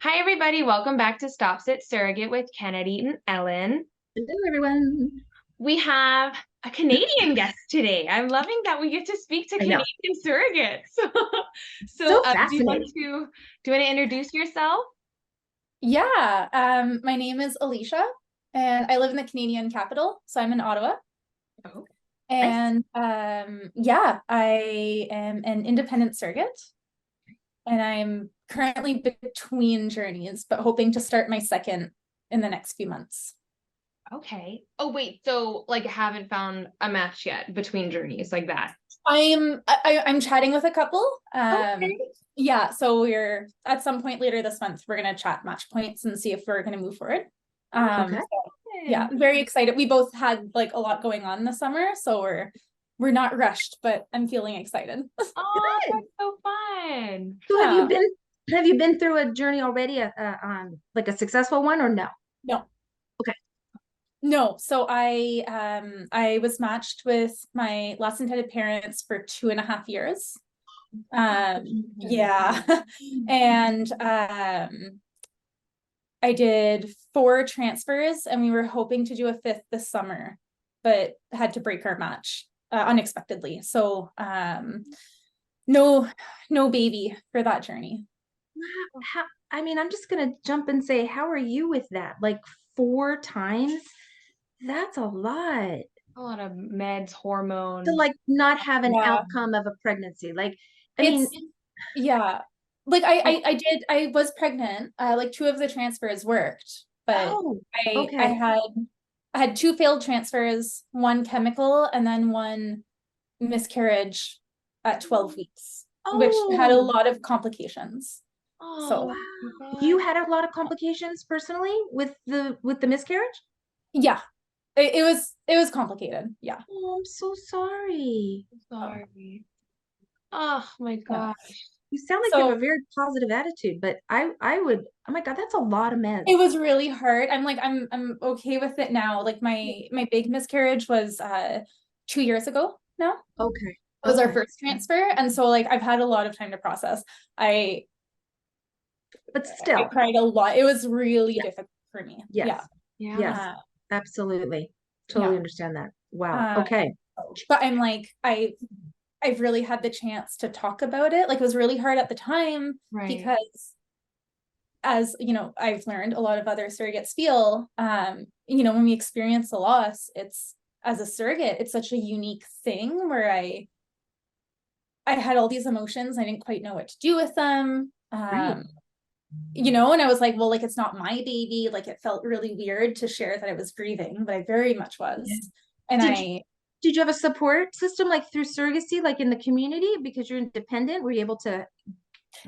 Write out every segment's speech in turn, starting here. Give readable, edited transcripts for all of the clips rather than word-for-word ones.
Hi, everybody. Welcome back to Stop.Sit.Surrogate with Kennedy and Ellen. Hello, everyone. We have a Canadian guest today. I'm loving that we get to speak to I know. Canadian surrogates. So Do you want fascinating. to introduce yourself? Yeah, my name is Alycia, and I live in the Canadian capital, so I'm in Ottawa. Oh, Nice. And yeah, I am an independent surrogate, and I'm currently between journeys, but hoping to start my second in the next few months. okay. Oh, wait. So, like, haven't found a match yet between journeys like that. I'm chatting with a couple. Okay. Yeah, so we're at some point later this month, we're gonna chat match points and see if we're gonna move forward. Okay. So yeah, very excited. We both had like a lot going on this summer, so we're not rushed, but I'm feeling excited. Oh, Good. that's so fun. So Yeah. have you been through a journey already, like a successful one or no? No, Okay. no. So I was matched with my last intended parents for 2.5 years. Yeah. And I did 4 transfers and we were hoping to do a fifth this summer, but had to break our match unexpectedly. So no baby for that journey. Wow. I'm just gonna jump and say, how are you with that? Like 4 times? That's a lot A lot of meds, to hormones. like not have an Yeah. outcome of a pregnancy. Like, I mean, It's yeah. Like I was pregnant. Like 2 of the transfers worked, but oh, I I okay. had I had 2 failed transfers, 1 chemical and then 1 miscarriage at 12 weeks, which had a Oh, lot of complications. Oh, So my wow. You God. had a lot of complications personally with the miscarriage? yeah, it was complicated. Yeah. Oh, I'm so sorry. Oh, Sorry. Oh my yeah. gosh. You sound like you have So a very positive attitude, but I would, oh my God, that's a lot of it meds. was really hard. I'm okay with it now. Like my big miscarriage was 2 years ago now. Okay. It was our Okay. first transfer. And so like I've had a lot of time to process. I But I still, cried a lot. It was really yeah, difficult for me. Yeah. yes, Yeah. yes, Uh, absolutely. Totally yeah. understand that. Wow. Uh, Okay. but I'm like, I've really had the chance to talk about it. Like it was really hard at the time Right. because as you know, I've learned a lot of other surrogates feel, when we experience a loss, it's as a surrogate, it's such a unique thing where I had all these emotions. I didn't quite know what to do with them. Right. And I was like, well, like it's not my baby. Like it felt really weird to share that I was grieving, but I very much Yeah. was. And Did you did you have a support system like through surrogacy, like in the community because you're independent? Were you able to?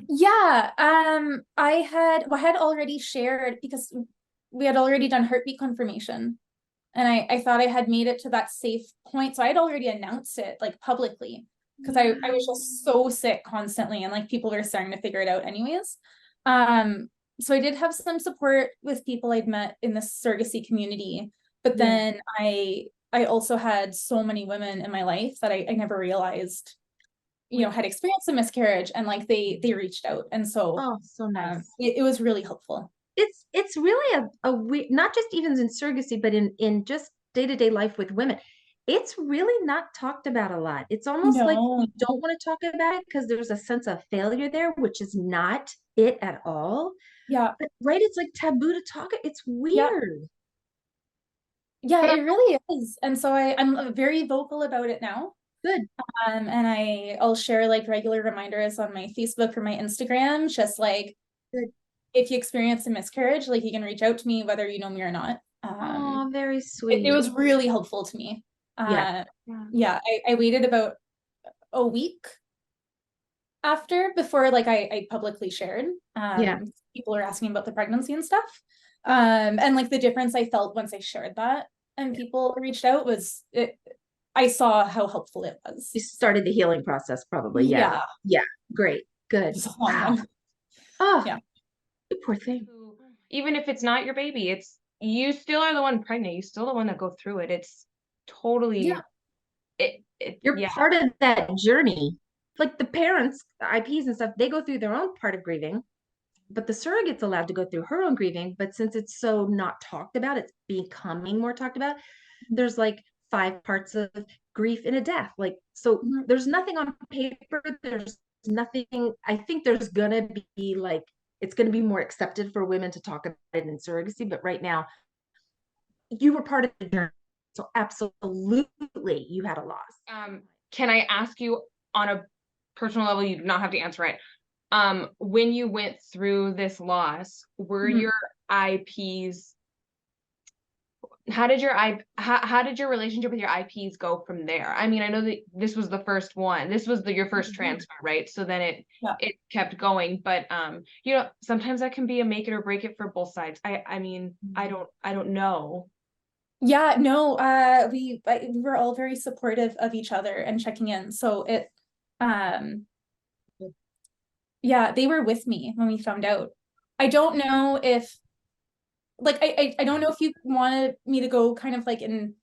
yeah, I had already shared because we had already done heartbeat confirmation. And I thought I had made it to that safe point. So I had already announced it like publicly because I was just so sick constantly and like people were starting to figure it out anyways. So I did have some support with people I'd met in the surrogacy community, but Yeah. then I also had so many women in my life that I never realized, Wait. had experienced a miscarriage and like they reached out. And so Oh, so nice. it was really helpful. It's really not just even in surrogacy, but in just day-to-day life with women. It's really not talked about a lot. It's almost like we No, don't want to talk about it because there's a sense of failure there, which is not it at all. yeah, But right, it's like taboo to talk. It's yeah. weird. Yeah, But it really is. And so I'm very vocal about it now. good, And I'll share like regular reminders on my Facebook or my Instagram, just like good. if you experience a miscarriage, like you can reach out to me whether you know me or not. Oh, very It sweet. was really helpful to me. Yeah, Yeah. Yeah, I waited about a week after before like I publicly shared. yeah. People are asking about the pregnancy and stuff. And like the difference I felt once I shared that and people reached out was it I saw how helpful it was. You So started the healing process, probably. Yeah, yeah, yeah. Great, good. it's a long Wow. one. Oh, Yeah. you poor thing. Who- Even if it's not your baby, it's you still are the one pregnant. You still the one that go through it. It's Yeah. totally You're yeah. part of that journey. Like the parents, the IPs and stuff, they go through their own part of grieving. but the surrogate's allowed to go through her own grieving. But since it's so not talked about, it's becoming more talked about. There's like 5 parts of grief in a death. Like, so there's nothing on paper. There's nothing. I think there's gonna be like, it's gonna be more accepted for women to talk about it in surrogacy. But right now, you were part of the journey. So absolutely you had a loss. Can I ask you on a personal level, you do not have to answer it. When you went through this loss, were your IPs, how did your relationship with your IPs go from there? I mean, I know that this was the first one. This was your first transfer, right? So then it kept going, but you know, sometimes that can be a make it or break it for both sides. I mean, I don't know. Yeah, no, we were all very supportive of each other and checking in. So it, yeah, they were with me when we found out. I don't know if, like, I don't know if you wanted me to go kind of like and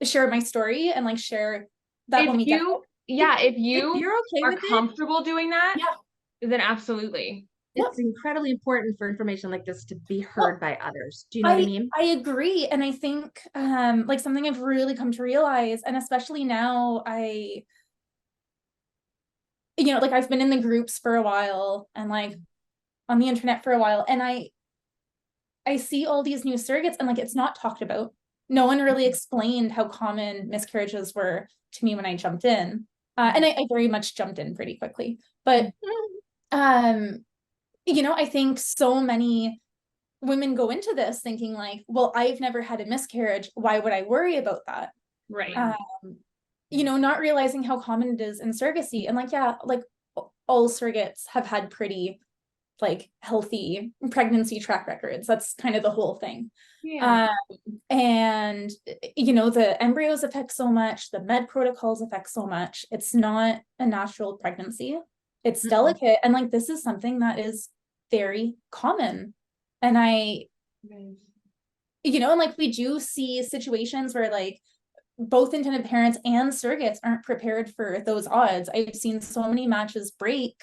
share my story and like share that If when we get you, yeah, if you're okay are with it, comfortable doing that, then absolutely. it's incredibly important for information like this to be heard by others. Do you know what I mean? I agree. And I think like something I've really come to realize, and especially now, you know, like I've been in the groups for a while and like on the internet for a while, and I see all these new surrogates and like it's not talked about. No one really explained how common miscarriages were to me when I jumped in. And I very much jumped in pretty quickly. But you know, I think so many women go into this thinking like, well, I've never had a miscarriage. Why would I worry about that? Right. You know, not realizing how common it is in surrogacy. And like, yeah, like all surrogates have had pretty like healthy pregnancy track records. That's kind of the whole thing. Yeah. And you know, the embryos affect so much, the med protocols affect so much. It's not a natural pregnancy. It's delicate. And like, this is something that is very common. And you know, and like we do see situations where like both intended parents and surrogates aren't prepared for those odds. I've seen so many matches break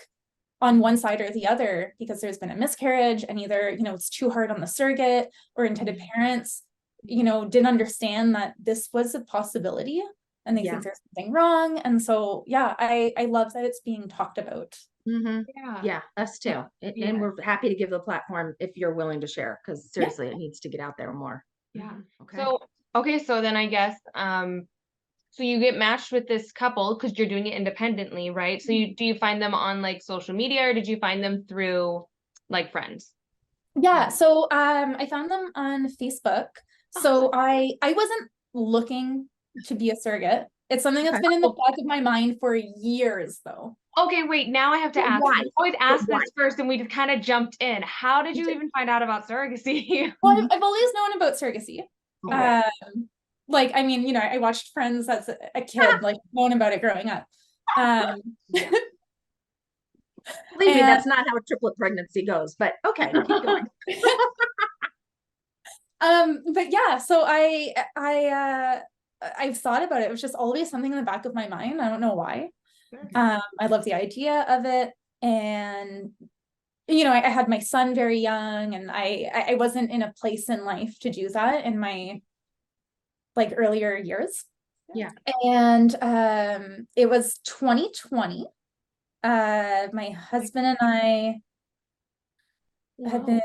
on one side or the other because there's been a miscarriage, and either, you know, it's too hard on the surrogate, or intended parents, you know, didn't understand that this was a possibility and they think there's something wrong. And so, yeah, I love that it's being talked about. Yeah, us too. And we're happy to give the platform if you're willing to share, because seriously, it needs to get out there more. Okay. So then I guess, so you get matched with this couple because you're doing it independently, right? So do you find them on like social media, or did you find them through like friends? Yeah, so I found them on Facebook. So I wasn't looking to be a surrogate. It's something that's been in the back of my mind for years though. Okay, wait, now I have to ask. Why? I always ask this first and we just kind of jumped in. How did you even find out about surrogacy? Well, I've always known about surrogacy. Like, I mean, you know, I watched Friends as a kid, like known about it growing up. Believe me, that's not how a triplet pregnancy goes, but okay, keep going. But yeah, so I've thought about it. It was just always something in the back of my mind. I don't know why. I love the idea of it. And, you know, I had my son very young, and I wasn't in a place in life to do that in my like earlier years. And it was 2020. My husband and I had been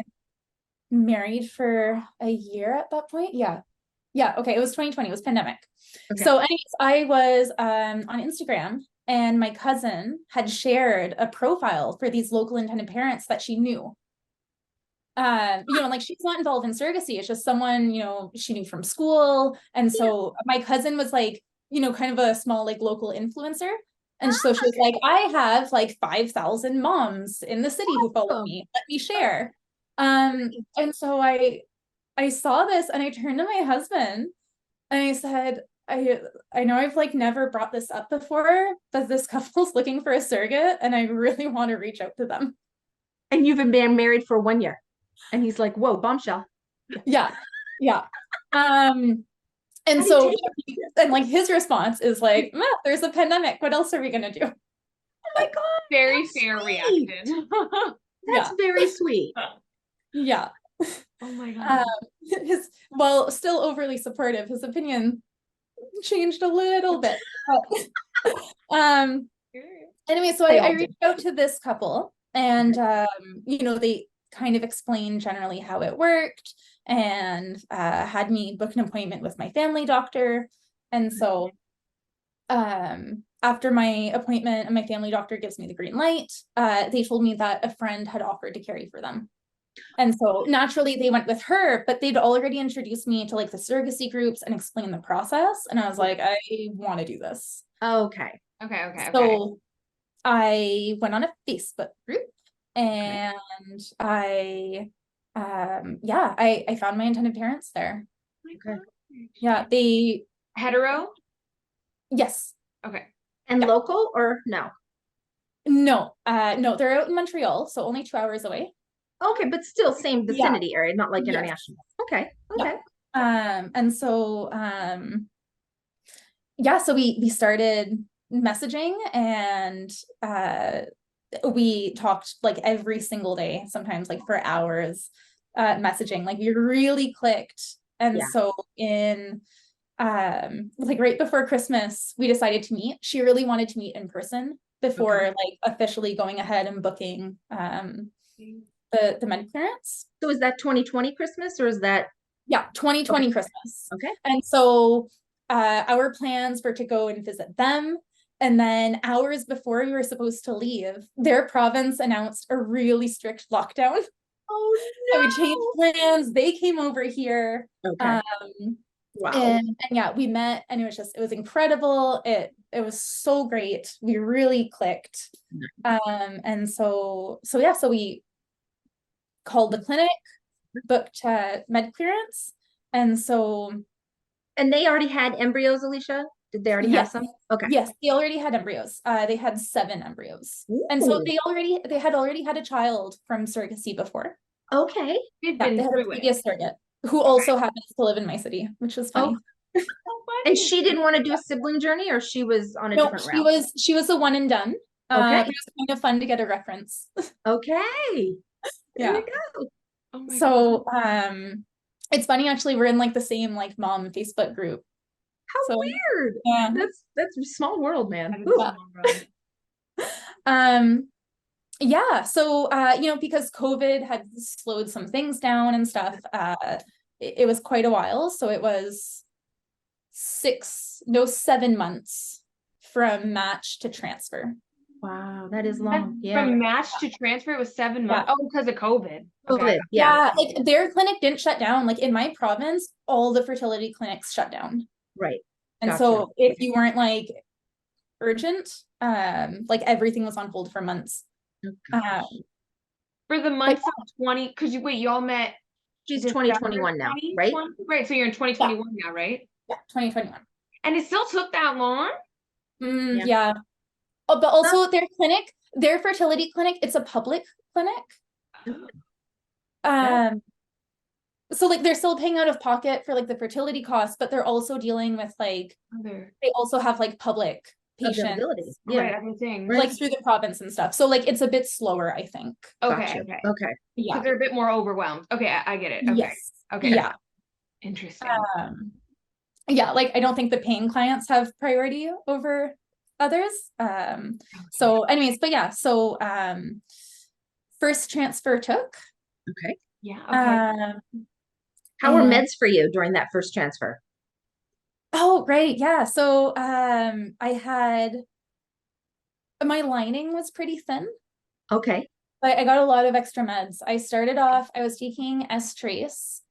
married for a year at that point. Okay, it was 2020. It was pandemic. So anyways, I was on Instagram, and my cousin had shared a profile for these local intended parents that she knew. You know, like she's not involved in surrogacy. It's just someone, you know, she knew from school. And so my cousin was like, you know, kind of a small like local influencer. And so she was like, I have like 5,000 moms in the city who follow me. Let me share. And so I saw this, and I turned to my husband and I said, I know I've like never brought this up before, but this couple's looking for a surrogate and I really want to reach out to them. And you've been married for 1 year. And he's like, whoa, bombshell. Yeah. And so, and like his response is like, there's a pandemic. What else are we going to do? Oh my God. Very fair reaction. That's very sweet. Yeah. Oh my God. Well, still overly supportive. His opinion changed a little bit. But, anyway, so I reached out to this couple, and they kind of explained generally how it worked, and had me book an appointment with my family doctor. And so after my appointment and my family doctor gives me the green light, they told me that a friend had offered to carry for them. And so naturally they went with her, but they'd already introduced me to like the surrogacy groups and explained the process. And I was like, I want to do this. Okay. So I went on a Facebook group, and I found my intended parents there. Okay. Yeah, they hetero? Yes. Okay. And local or no? No, they're out in Montreal, so only 2 hours away. Okay, but still same vicinity area, not like international. Okay. And so so we started messaging, and we talked like every single day, sometimes like for hours, messaging. Like we really clicked. And so in like right before Christmas, we decided to meet. She really wanted to meet in person before like officially going ahead and booking the med clearance. So is that 2020 Christmas, or is that 2020 Christmas? Okay. And so our plans were to go and visit them, and then hours before we were supposed to leave, their province announced a really strict lockdown. Oh no. So we changed plans. They came over here. Okay. Wow. And we met, and it was incredible. It was so great. We really clicked. And so we called the clinic, booked med clearance. And they already had embryos, Alycia? Did they already have some? Okay. Yes, they already had embryos. They had 7 embryos. Ooh. And so they had already had a child from surrogacy before. Okay. They had a previous surrogate who also happens to live in my city, which is funny. So funny. And she didn't want to do a sibling journey, or she was on a different route? She was a one and done. Okay. It was kind of fun to get a reference. Okay. There you go. Oh my God. It's funny, actually, we're in like the same like mom Facebook group. How weird. Yeah. That's a small world, man. So because COVID had slowed some things down and stuff, it was quite a while. So it was 7 months from match to transfer. Wow, that is long. From match to transfer, it was 7 months. Oh, because of COVID. Okay. Like their clinic didn't shut down. Like in my province, all the fertility clinics shut down. Right. And so if you weren't like urgent, like everything was on hold for months. For the months of 20, because you all met. She's 2021 now, right? Right. So you're in 2021 now, right? Yeah, 2021. And it still took that long? Yeah. Oh, but also their fertility clinic, it's a public clinic. So like they're still paying out of pocket for like the fertility costs, but they're also dealing with like they also have like public patients, everything like through the province and stuff. So like it's a bit slower, I think. Okay. Yeah, because they're a bit more overwhelmed. Okay, I get it. Okay. Yes. Okay. Yeah. Interesting. Like I don't think the paying clients have priority over others. So anyways, but first transfer took. Okay. Yeah. Okay. How were meds for you during that first transfer? Oh, right. Yeah. So I had my lining was pretty thin. Okay. But I got a lot of extra meds. I started off, I was taking S-Trace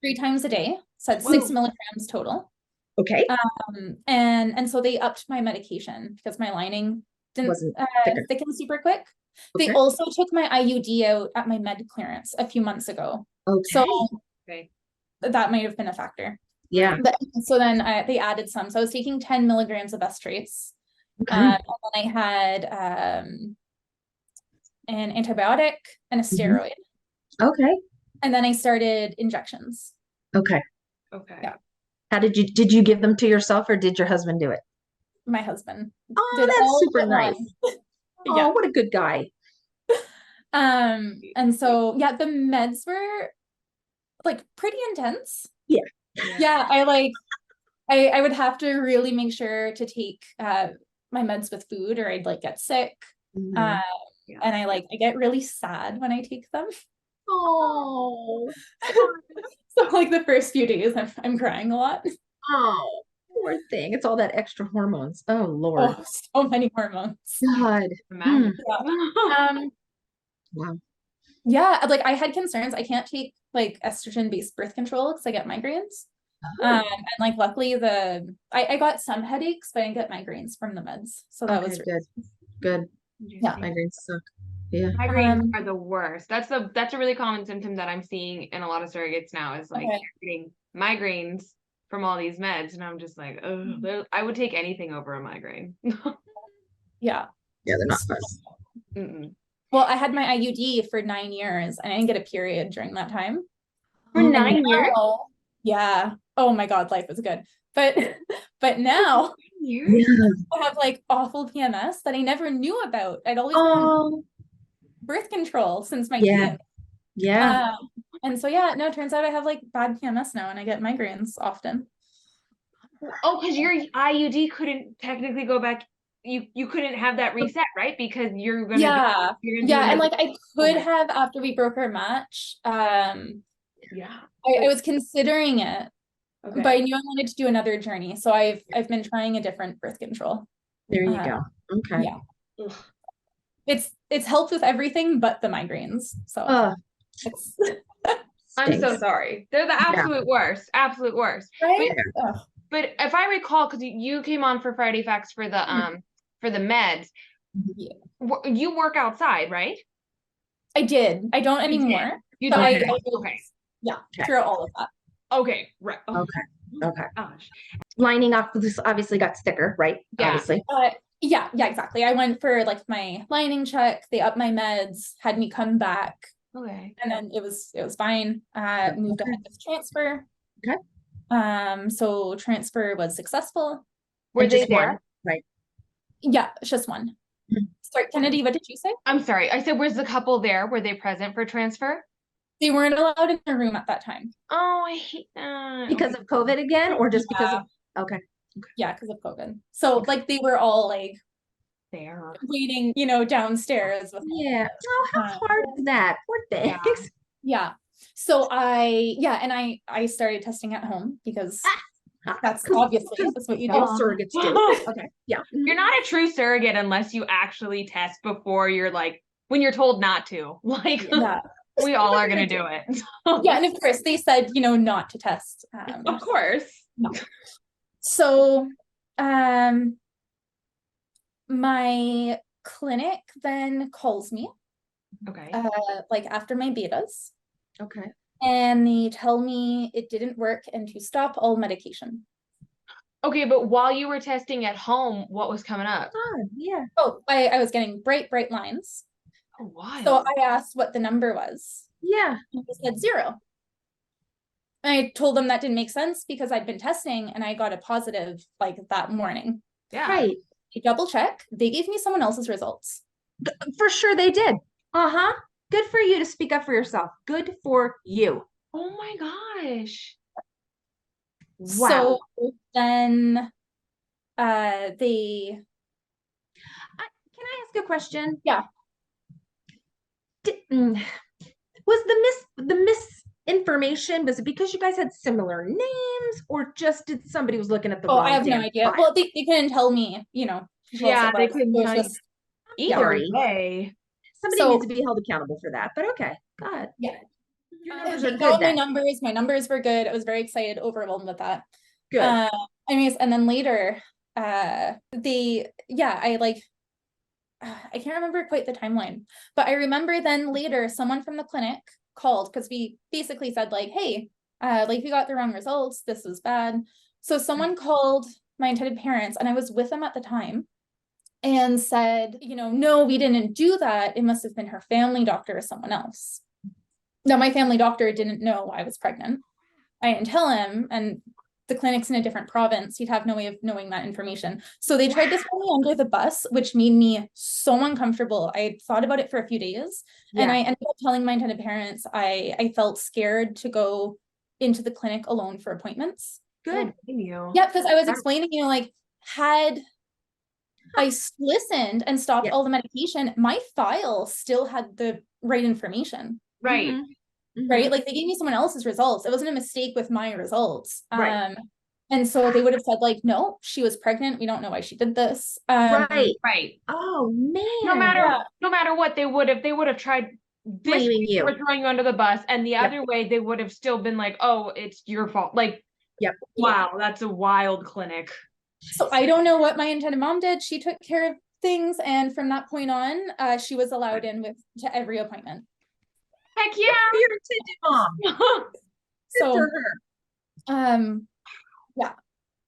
3 times a day. So that's 6 milligrams total. Okay. And so they upped my medication because my lining wasn't thicken super quick. Okay. They also took my IUD out at my med clearance a few months ago. Okay. So that might have been a factor. Yeah. So then they added some. So I was taking 10 milligrams of S-Trace. And then I had an antibiotic and a steroid. Okay. And then I started injections. Okay. Yeah. How did you give them to yourself, or did your husband do it? My husband. Oh, that's super nice. Oh, what a good guy. And so, yeah, the meds were like pretty intense. Yeah, I would have to really make sure to take my meds with food or I'd like get sick. And I get really sad when I take them. Oh, So like the first few days I'm crying a lot. oh, poor thing. It's all that extra hormones. Oh Lord. Oh, so many hormones. God. Imagine. Wow. Yeah, like I had concerns. I can't take like estrogen-based birth control because I get migraines. And like luckily I got some headaches, but I didn't get migraines from the meds. So that was good. Good. Yeah. Migraines suck. Yeah. Migraines are the worst. That's a really common symptom that I'm seeing in a lot of surrogates now is like getting migraines from all these meds. And I'm just like, oh, I would take anything over a migraine. Yeah. Yeah, they're not fun. Mm-mm. Well, I had my IUD for 9 years and I didn't get a period during that time. For 9 years? Yeah. Oh my God, life was good. But now I have like awful PMS that I never knew about. I'd always been on birth control since my teen. Yeah. And so yeah, no, it turns out I have like bad PMS now and I get migraines often. Oh, because your IUD couldn't technically go back. You couldn't have that reset, right? Because you're gonna and like I could have after we broke our match. I was considering it, but I knew I wanted to do another journey. So I've been trying a different birth control. There you go. Okay. Yeah. It's helped with everything but the migraines. So I'm so sorry. They're the absolute worst. Absolute worst. Right? But if I recall, because you came on for Friday Facts for the meds, you work outside, right? I did. I don't anymore. You don't. Okay. Yeah. Through all of that. Okay. Right. Okay. Gosh. Lining up this obviously got thicker, right? Yeah. Obviously. Yeah, exactly. I went for like my lining check. They upped my meds, had me come back. Okay. And then it was fine. Moved ahead with transfer. Okay. So transfer was successful. Were they there? Right. Yeah, it's just one. Sorry, Kennedy, what did you say? I'm sorry. I said, was the couple there? Were they present for transfer? They weren't allowed in their room at that time. Oh, I hate that. Because of COVID again, or just because of Yeah, because of COVID. So like they were all like there waiting, downstairs with Oh, how hard is that? Poor things. Yeah. So I started testing at home because that's obviously that's what you do. All surrogates do. Okay. Yeah. You're not a true surrogate unless you actually test before you're like when you're told not to. Like we all are gonna do it. Yeah, and of course they said, not to test. Of course. No. So my clinic then calls me. Okay. Like after my betas. Okay. And they tell me it didn't work and to stop all medication. Okay, but while you were testing at home, what was coming up? Oh, I was getting bright lines. Oh, wild. So I asked what the number was. Yeah. And they said 0. And I told them that didn't make sense because I'd been testing and I got a positive like that morning. Yeah. Right. I double check. They gave me someone else's results. For sure they did. Good for you to speak up for yourself. Good for you. Oh my gosh. Wow. So then they can I ask a question? Yeah. Was the misinformation, was it because you guys had similar names or just did somebody was looking at the wrong I have no idea. file? Well, they couldn't tell me, Yeah, they couldn't tell you either way. Somebody needs to be held accountable for that, but okay. God. Yeah. Your numbers are good then. My numbers were good. I was very excited, overwhelmed with that. Good. Anyways, and then later, I can't remember quite the timeline, but I remember then later someone from the clinic called because we basically said like, hey, we got the wrong results. This was bad. So someone called my intended parents and I was with them at the time and said, no, we didn't do that. It must have been her family doctor or someone else. No, my family doctor didn't know I was pregnant. I didn't tell him. And the clinic's in a different province. He'd have no way of knowing that information. So they tried to throw me under the bus, which made me so uncomfortable. I thought about it for a few days, and I ended up telling my intended parents I felt scared to go into the clinic alone for appointments. Good. Yeah, because I was explaining, you know, like, had I listened and stopped all the medication, my file still had the right information. Right. Right? Like, they gave me someone else's results. It wasn't a mistake with my results. Right. And so they would have said, like, no, she was pregnant. We don't know why she did this. Right. Right. Oh man. No matter what, they would have tried this Blaming you. or throwing you under the bus, and the other way they would have still been like, oh, it's your fault. Like, wow, that's a wild clinic. So I don't know what my intended mom did. She took care of things, and from that point on, she was allowed in to every appointment. Heck yeah. Your intended mom. So for her.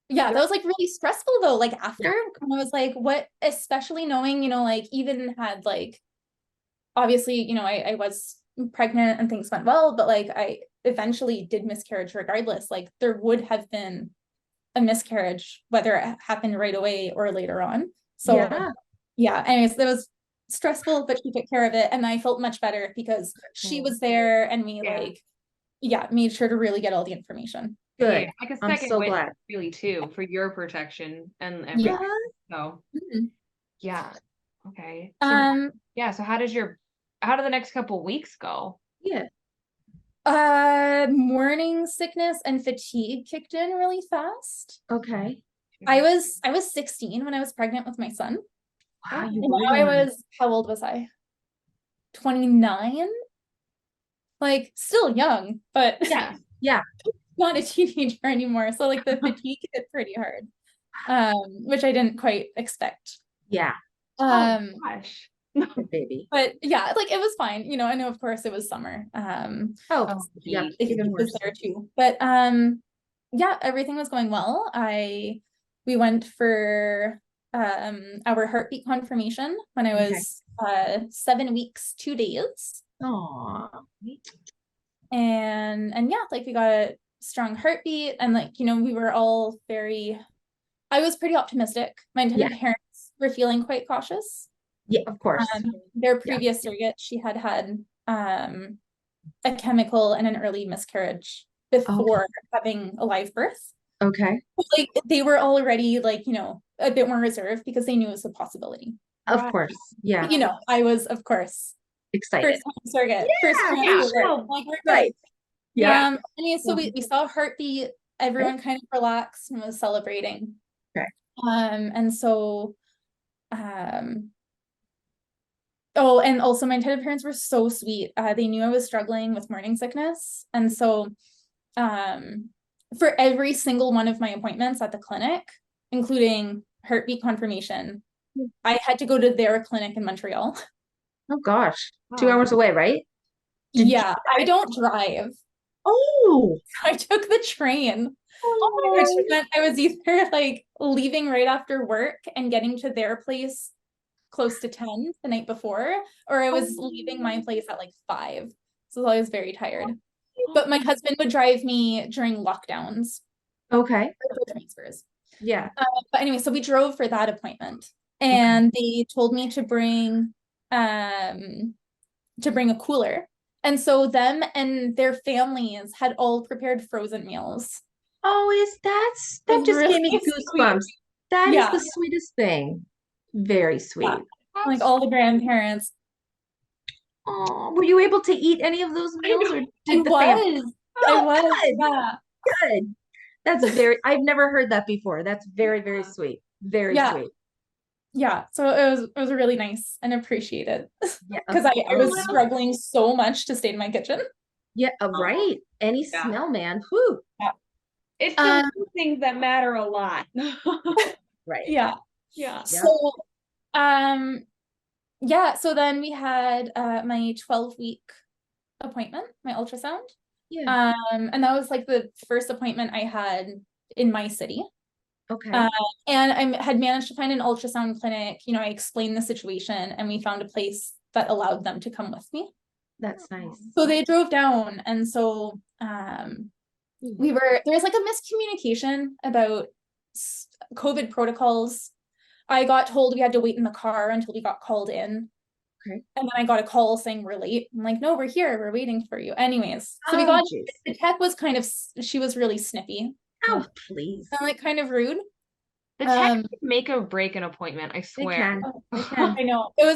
Yeah, that was like really stressful though. Like, after, I was like, what, especially knowing, you know, like, even had, like, obviously, you know, I was pregnant and things went well, but like, I eventually did miscarriage regardless. Like, there would have been a miscarriage, whether it happened right away or later on. So anyways, it was stressful, but she took care of it, and I felt much better because she was there, and we made sure to really get all the information. Good. Yeah, like a I'm second so win, glad. really, too, for your protection and everything. So okay. So how do the next couple weeks go? Morning sickness and fatigue kicked in really fast. Okay. I was 16 when I was pregnant with my son. Wow, how old was I? 29? Like, still young, but not a teenager anymore. So like, the fatigue hit pretty hard, which I didn't quite expect. Oh gosh. Baby. But yeah, like, it was fine, you know. I know, of course, it was summer. Even was worse there too. But everything was going well. We went for our heartbeat confirmation when I was 7 weeks, 2 days. And like, we got a strong heartbeat, and like, you know, we were all I was pretty optimistic. My intended parents were feeling quite cautious. Yeah, of course. Their previous surrogate, she had a chemical and an early miscarriage before having a live birth. Like, they were already, like, you know, a bit more reserved because they knew it was a possibility. Of course. Yeah. You know, I was, of course, excited. First time surrogate. Like, we're right. Yeah. So we saw a heartbeat. Everyone kind of relaxed and was celebrating. And so, oh, and also my intended parents were so sweet. They knew I was struggling with morning sickness. And so, for every single one of my appointments at the clinic, including heartbeat confirmation, I had to go to their clinic in Montreal. Oh gosh. 2 hours away, right? I don't drive. Oh, I took the train. Which meant I was either like leaving right after work and getting to their place close to 10 the night before, or I was leaving my place at like 5. So I was very tired. But my husband would drive me during lockdowns. Transfers. But anyway, so we drove for that appointment, and they told me to bring a cooler. And so them and their families had all prepared frozen meals. Oh, that just really gave me goosebumps. Sweet. That is the sweetest thing. Very sweet. Like, all the grandparents. Oh, were you able to eat any of those meals, or did the family? I was. Good. That's I've never heard that before. That's very, very sweet. Very sweet. Yeah, so it was really nice and appreciated, because I was struggling so much to stay in my kitchen. Right. Any smell, man. Whew. It's the things that matter a lot. Right. So so then we had my 12-week appointment, my ultrasound. And that was like the first appointment I had in my city. And I had managed to find an ultrasound clinic. You know, I explained the situation, and we found a place that allowed them to come with me. That's nice. So they drove down, and so there was like a miscommunication about COVID protocols. I got told we had to wait in the car until we got called in. Okay. And then I got a call saying we're late. I'm like, no, we're here. We're waiting for you. Anyways, so we got, the tech was kind of, she was really snippy. Oh, please. And like kind of rude. The tech can make or break an appointment, I swear. They can. I know. It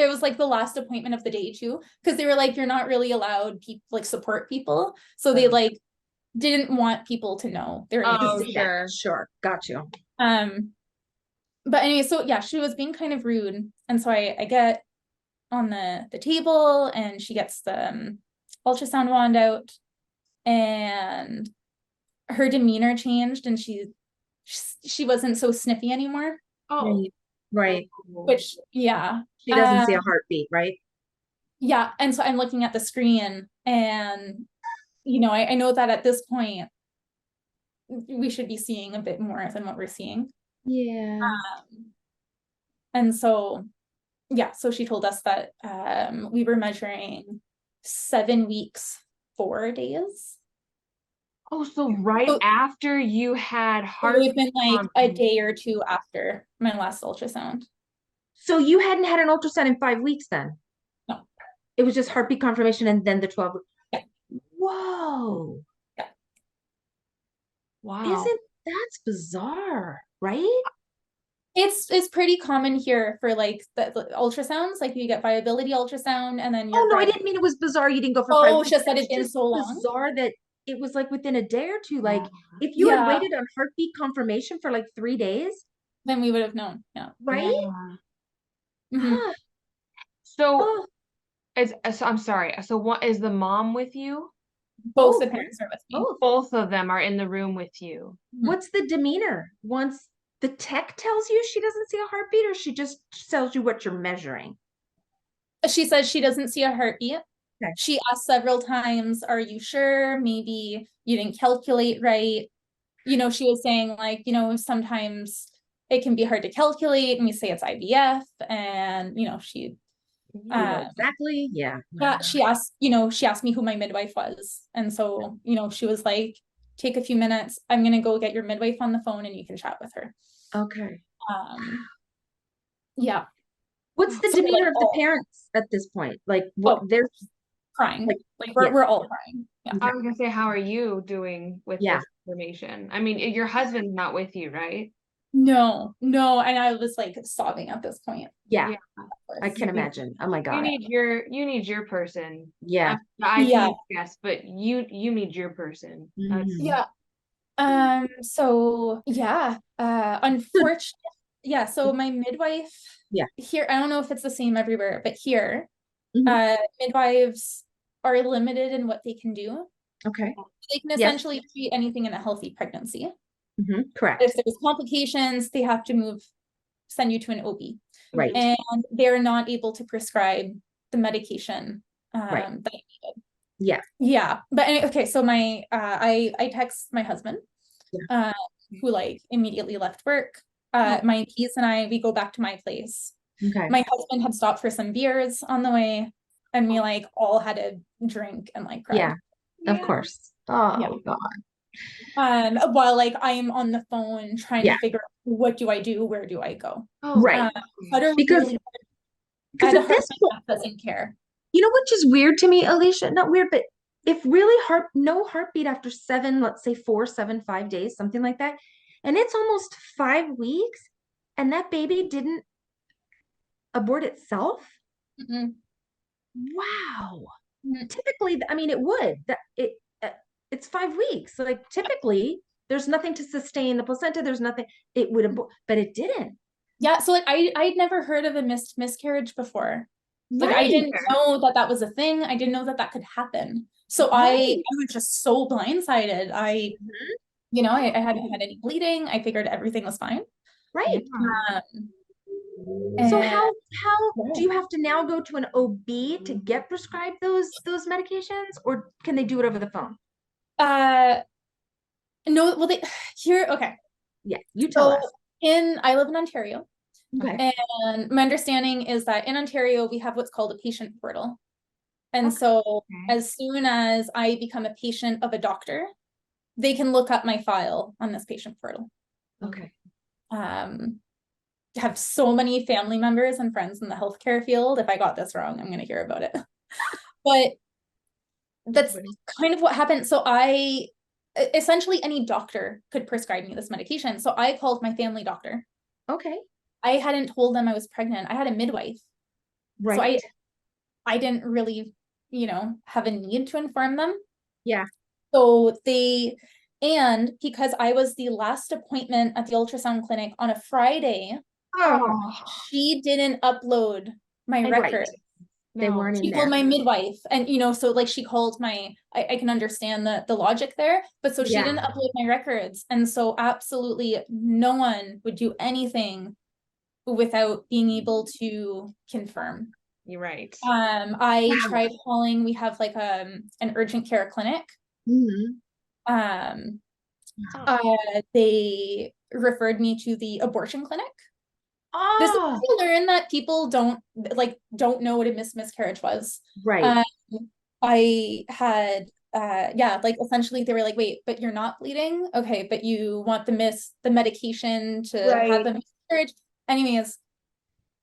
was like the last appointment of the day too, because they were like, you're not really allowed people like support people. So they like didn't want people to know. They were Sure. Got you. But anyway, so yeah, she was being kind of rude. And so I get on the table and she gets the ultrasound wand out and her demeanor changed and she wasn't so sniffy anymore. Oh, right. Which, yeah. She doesn't see a heartbeat, right? Yeah. And so I'm looking at the screen and, you know, I know that at this point, we should be seeing a bit more than what we're seeing. Yeah. And so, yeah, so she told us that we were measuring 7 weeks, 4 days. Oh, so right after you had heart. It would have been like a day or two after my last ultrasound. So you hadn't had an ultrasound in 5 weeks then? No. It was just heartbeat confirmation and then the 12. Yeah. Whoa. Yeah. Wow. That's bizarre, right? It's pretty common here for like the ultrasounds, like you get viability ultrasound and then Oh no, I didn't mean it was bizarre you didn't go for 5 Oh, weeks. just that it's been so long. Bizarre that it was like within a day or two. Like if you had waited on heartbeat confirmation for like 3 days, then we would have known. Yeah. Right? Mhm. So I'm sorry. So what is the mom with you? Both the parents are with me. Both of them are in the room with you. What's the demeanor once the tech tells you she doesn't see a heartbeat, or she just tells you what you're measuring? She says she doesn't see a heartbeat. Okay. She asked several times, are you sure? Maybe you didn't calculate right. You know, she was saying like, you know, sometimes it can be hard to calculate and we say it's IVF and, you know, she exactly. Yeah. she asked me who my midwife was. And so, you know, she was like, take a few minutes. I'm going to go get your midwife on the phone and you can chat with her. Okay. Yeah. What's the demeanor of the parents at this point? Like what they're crying. Like we're all crying. Yeah. I was gonna say, how are you doing with this information? I mean, your husband's not with you, right? No. And I was like sobbing at this point. Yeah. I can imagine. Oh my God. You need your person. Yeah. Yes, but you need your person. Yeah. So yeah. Unfortunately, yeah. So my midwife. Yeah. Here, I don't know if it's the same everywhere, but here, midwives are limited in what they can do. Okay. They can essentially treat anything in a healthy pregnancy. Correct. If there's complications, they have to send you to an OB. Right. And they're not able to prescribe the medication that I needed. Yeah. Yeah. But okay, so I text my husband, who like immediately left work. My piece and we go back to my place. Okay. My husband had stopped for some beers on the way, and we like all had a drink and like cried. Yeah, of course. Oh God. While like I am on the phone trying to figure out what do I do, where do I go? Right. Because at this point doesn't care. You know, which is weird to me, Alycia, not weird, but if really no heartbeat after 7, let's say 4, 7, 5 days, something like that, and it's almost 5 weeks and that baby didn't abort itself. Wow. Typically, I mean, it would. It's 5 weeks. So like typically there's nothing to sustain the placenta. There's nothing it would abort, but it didn't. Yeah. So like I'd never heard of a miscarriage before. Like I didn't know that was a thing. I didn't know that could happen. So I was just so blindsided. I hadn't had any bleeding. I figured everything was fine. Right. So how do you have to now go to an OB to get prescribed those medications, or can they do it over the phone? No, well okay. Yeah, you tell us. I live in Ontario. Okay. And my understanding is that in Ontario we have what's called a patient portal. And so as soon as I become a patient of a doctor, they can look up my file on this patient portal. Okay. Have so many family members and friends in the healthcare field. If I got this wrong, I'm going to hear about it. But that's kind of what happened. So essentially any doctor could prescribe me this medication. So I called my family doctor. Okay. I hadn't told them I was pregnant. I had a midwife. Right. So I didn't really, have a need to inform them. Yeah. So and because I was the last appointment at the ultrasound clinic on a Friday, she didn't upload my record. They weren't in She there. called my midwife, and so like she called I can understand the logic there, but so she didn't upload my records, and so absolutely no one would do anything without being able to confirm. You're right. I tried calling. We have like an urgent care clinic. They referred me to the abortion clinic. This is to learn that people don't know what a miscarriage was. Right. I had like essentially they were like, wait, but you're not bleeding? Okay, but you want the medication to have a miscarriage. Anyways.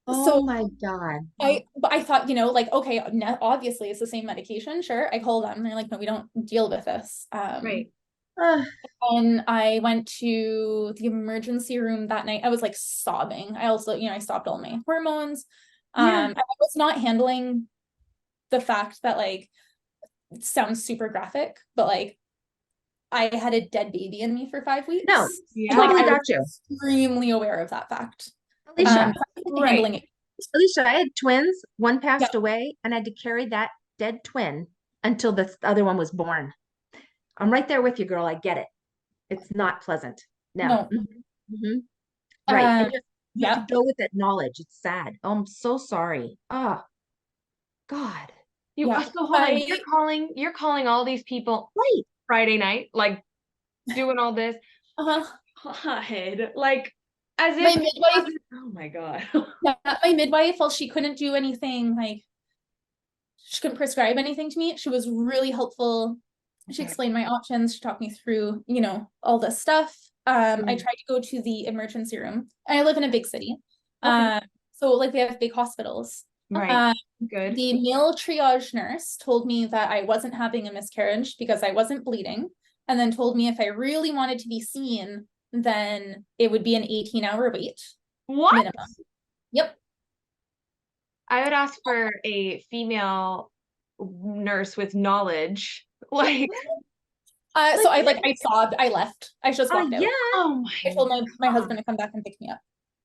Oh my God. I thought, like, okay, obviously it's the same medication. Sure. I called them and they're like, no, we don't deal with this. And I went to the emergency room that night. I was like sobbing. I also, I stopped all my hormones. I was not handling the fact that, like, it sounds super graphic, but like I had a dead baby in me for 5 weeks. No, totally got you. Extremely aware of that fact. Alycia, handling it. Alycia, I had twins. One passed away, and I had to carry that dead twin until the other one was born. I'm right there with you, girl. I get it. It's not pleasant. No. Right. And you have to go with that knowledge. It's sad. Oh, I'm so sorry. Oh, God. So hold on. You're calling all these people Friday night, like doing all this. God, like as if my midwife. Oh my God. My midwife, while she couldn't do anything, like she couldn't prescribe anything to me, she was really helpful. She explained my options. She talked me through, all this stuff. I tried to go to the emergency room. I live in a big city. So like we have big hospitals. Right. Good. The male triage nurse told me that I wasn't having a miscarriage because I wasn't bleeding, and then told me if I really wanted to be seen, then it would be an 18-hour wait. What? Minimum. Yep. I would ask for a female nurse with knowledge. Like so I sobbed. I left. I just walked out. Oh I told my husband to come back and pick me up.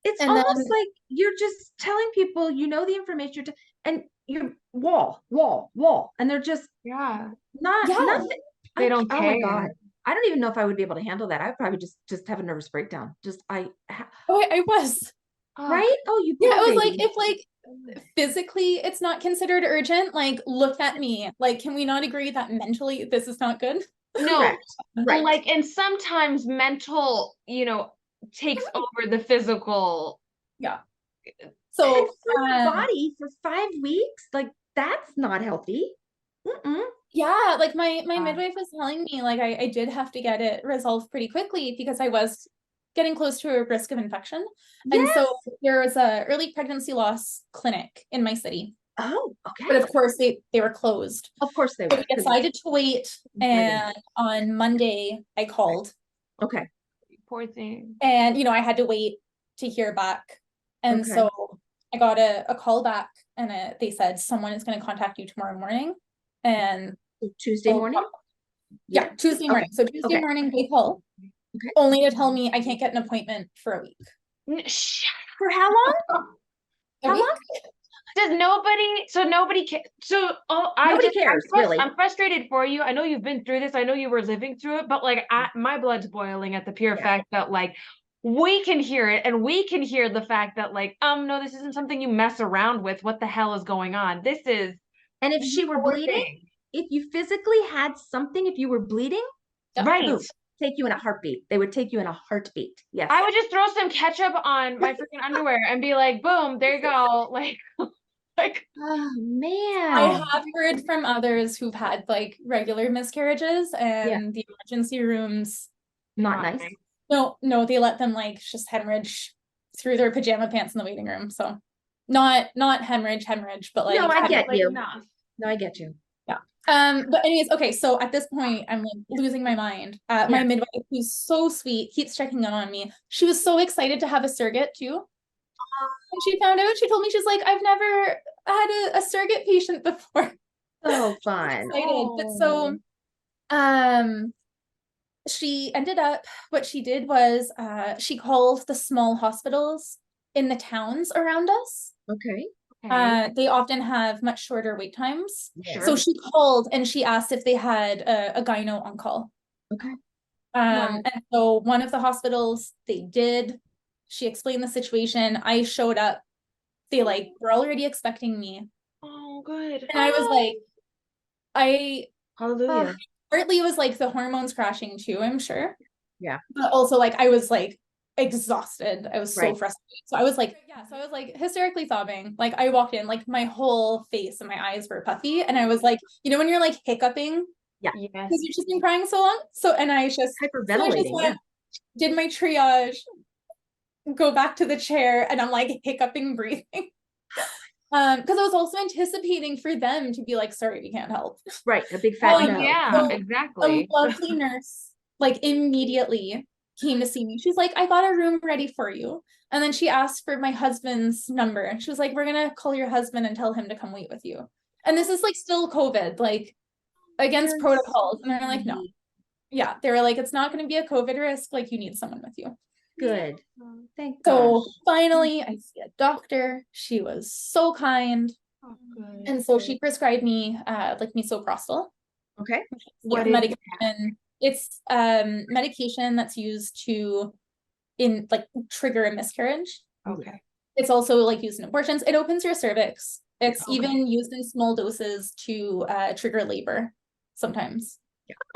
It's almost like you're just telling people the information and you're wall, and they're just nothing. They don't care. Oh my God. I don't even know if I would be able to handle that. I would probably just have a nervous breakdown. I was. Right? Oh, you. Yeah, it was like, if like physically it's not considered urgent, like look at me. Like, can we not agree that mentally this is not good? No. Correct. Right. Like, and sometimes mental, takes over the physical. Yeah. So body for 5 weeks, like that's not healthy. Yeah, like my midwife was telling me, like I did have to get it resolved pretty quickly because I was getting close to a risk of infection. And so there was a early pregnancy loss clinic in my city. Oh, okay. But of course they were closed. Of course they were. I decided to wait, and on Monday I called. Okay. Poor thing. And I had to wait to hear back. And so I got a call back, and they said someone is going to contact you tomorrow morning. And Tuesday morning? Yeah, Tuesday morning. So Tuesday morning they call. Only to tell me I can't get an appointment for a week. For how long? How long? Does nobody cares? Nobody cares, really. I'm frustrated for you. I know you've been through this. I know you were living through it, but like my blood's boiling at the pure fact that like we can hear it, and we can hear the fact that like, no, this isn't something you mess around with. What the hell is going on? This is. And if she were bleeding, if you physically had something, if you were bleeding, right. Take you in a heartbeat. They would take you in a heartbeat. Yes. I would just throw some ketchup on my freaking underwear and be like, boom, there you go. Like, Like, Oh I man. have heard from others who've had like regular miscarriages and the emergency rooms. Not nice. No, they let them like just hemorrhage through their pajama pants in the waiting room. So not hemorrhage, but like No, I get like you. enough. No, I get you. but anyways, okay, so at this point I'm like losing my mind. My midwife, who's so sweet, keeps checking in on me. She was so excited to have a surrogate too. When she found out, she told me, she's like, I've never had a surrogate patient before. So fun. Excited. But so she ended up, what she did was she called the small hospitals in the towns around us. Okay. They often have much shorter wait times. Sure. So she called and she asked if they had a gyno on call. Okay. And so one of the hospitals, they did. She explained the situation. I showed up. They like were already expecting me. Oh, good. And I was like, Hallelujah. partly it was like the hormones crashing too, I'm sure. Yeah. But also like I was like exhausted. I was so Right. frustrated. So I was like, hysterically sobbing. Like I walked in, like my whole face and my eyes were puffy. And I was like, you know, when you're like hiccuping? Yeah. Yes. Because you've just been crying so long. So, and I just Hyperventilating. did my triage, go back to the chair, and I'm like hiccuping, breathing. Because I was also anticipating for them to be like, sorry, we can't help. Right. A big fat no. Yeah, So exactly. a lovely nurse like immediately came to see me. She's like, I got a room ready for you. And then she asked for my husband's number. And she was like, we're gonna call your husband and tell him to come wait with you. And this is like still COVID, like against protocols. And they're like, no. Yeah, they were like, it's not going to be a COVID risk. Like, you need someone with you. Good. Thank So gosh. finally, I see a doctor. She was so kind. Oh, good. And so she prescribed me like misoprostol. Okay. What medication? It's medication that's used to trigger a miscarriage. Okay. It's also like used in abortions. It opens your cervix. It's even used in small doses to trigger labor sometimes.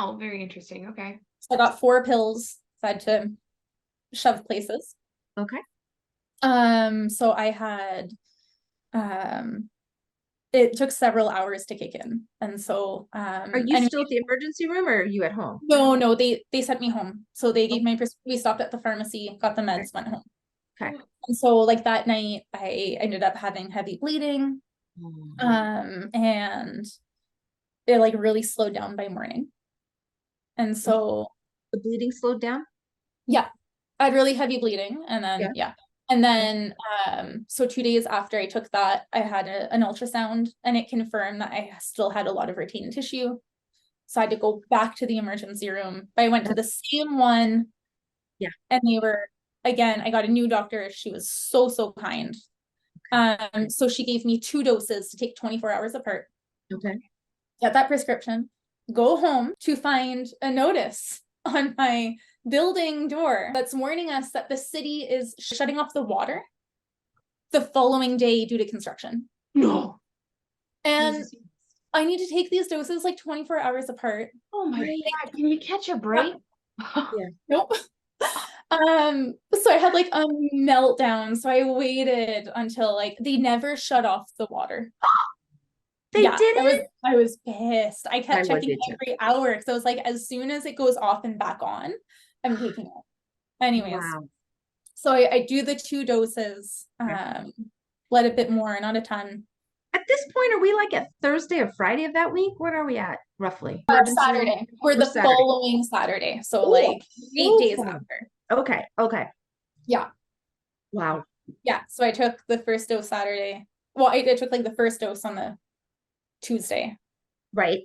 Oh, very interesting. Okay. So I got 4 pills I had to shove places. Okay. So I had it took several hours to kick in. And so are you still at the emergency room or are you at home? No, they sent me home. So they gave we stopped at the pharmacy, got the meds, went home. Okay. And so like that night I ended up having heavy bleeding. And it like really slowed down by morning. And so the bleeding slowed down? Yeah. I had really heavy bleeding. And then and then so 2 days after I took that, I had an ultrasound and it confirmed that I still had a lot of retained tissue. So I had to go back to the emergency room. But I went to the same one. Yeah. And they were, again, I got a new doctor. She was so kind. So she gave me 2 doses to take 24 hours apart. Okay. Get that prescription, go home to find a notice on my building door that's warning us that the city is shutting off the water the following day due to construction. No. And Jesus. I need to take these doses like 24 hours apart. Oh my God. Can you catch a break? Yeah. Nope. So I had like a meltdown. So I waited until like they never shut off the water. They didn't? I was pissed. I kept checking every hour because I was like, as soon as it goes off and back on, I'm taking it. Anyways, so I do the 2 doses, let a bit more, not a ton. At this point, are we like at Thursday or Friday of that week? What are we at roughly? Saturday. We're the following Saturday. So like 8 days after. Okay. Okay. Yeah. Wow. Yeah. So I took the first dose Saturday. Well, I took like the first dose on the Tuesday. Right.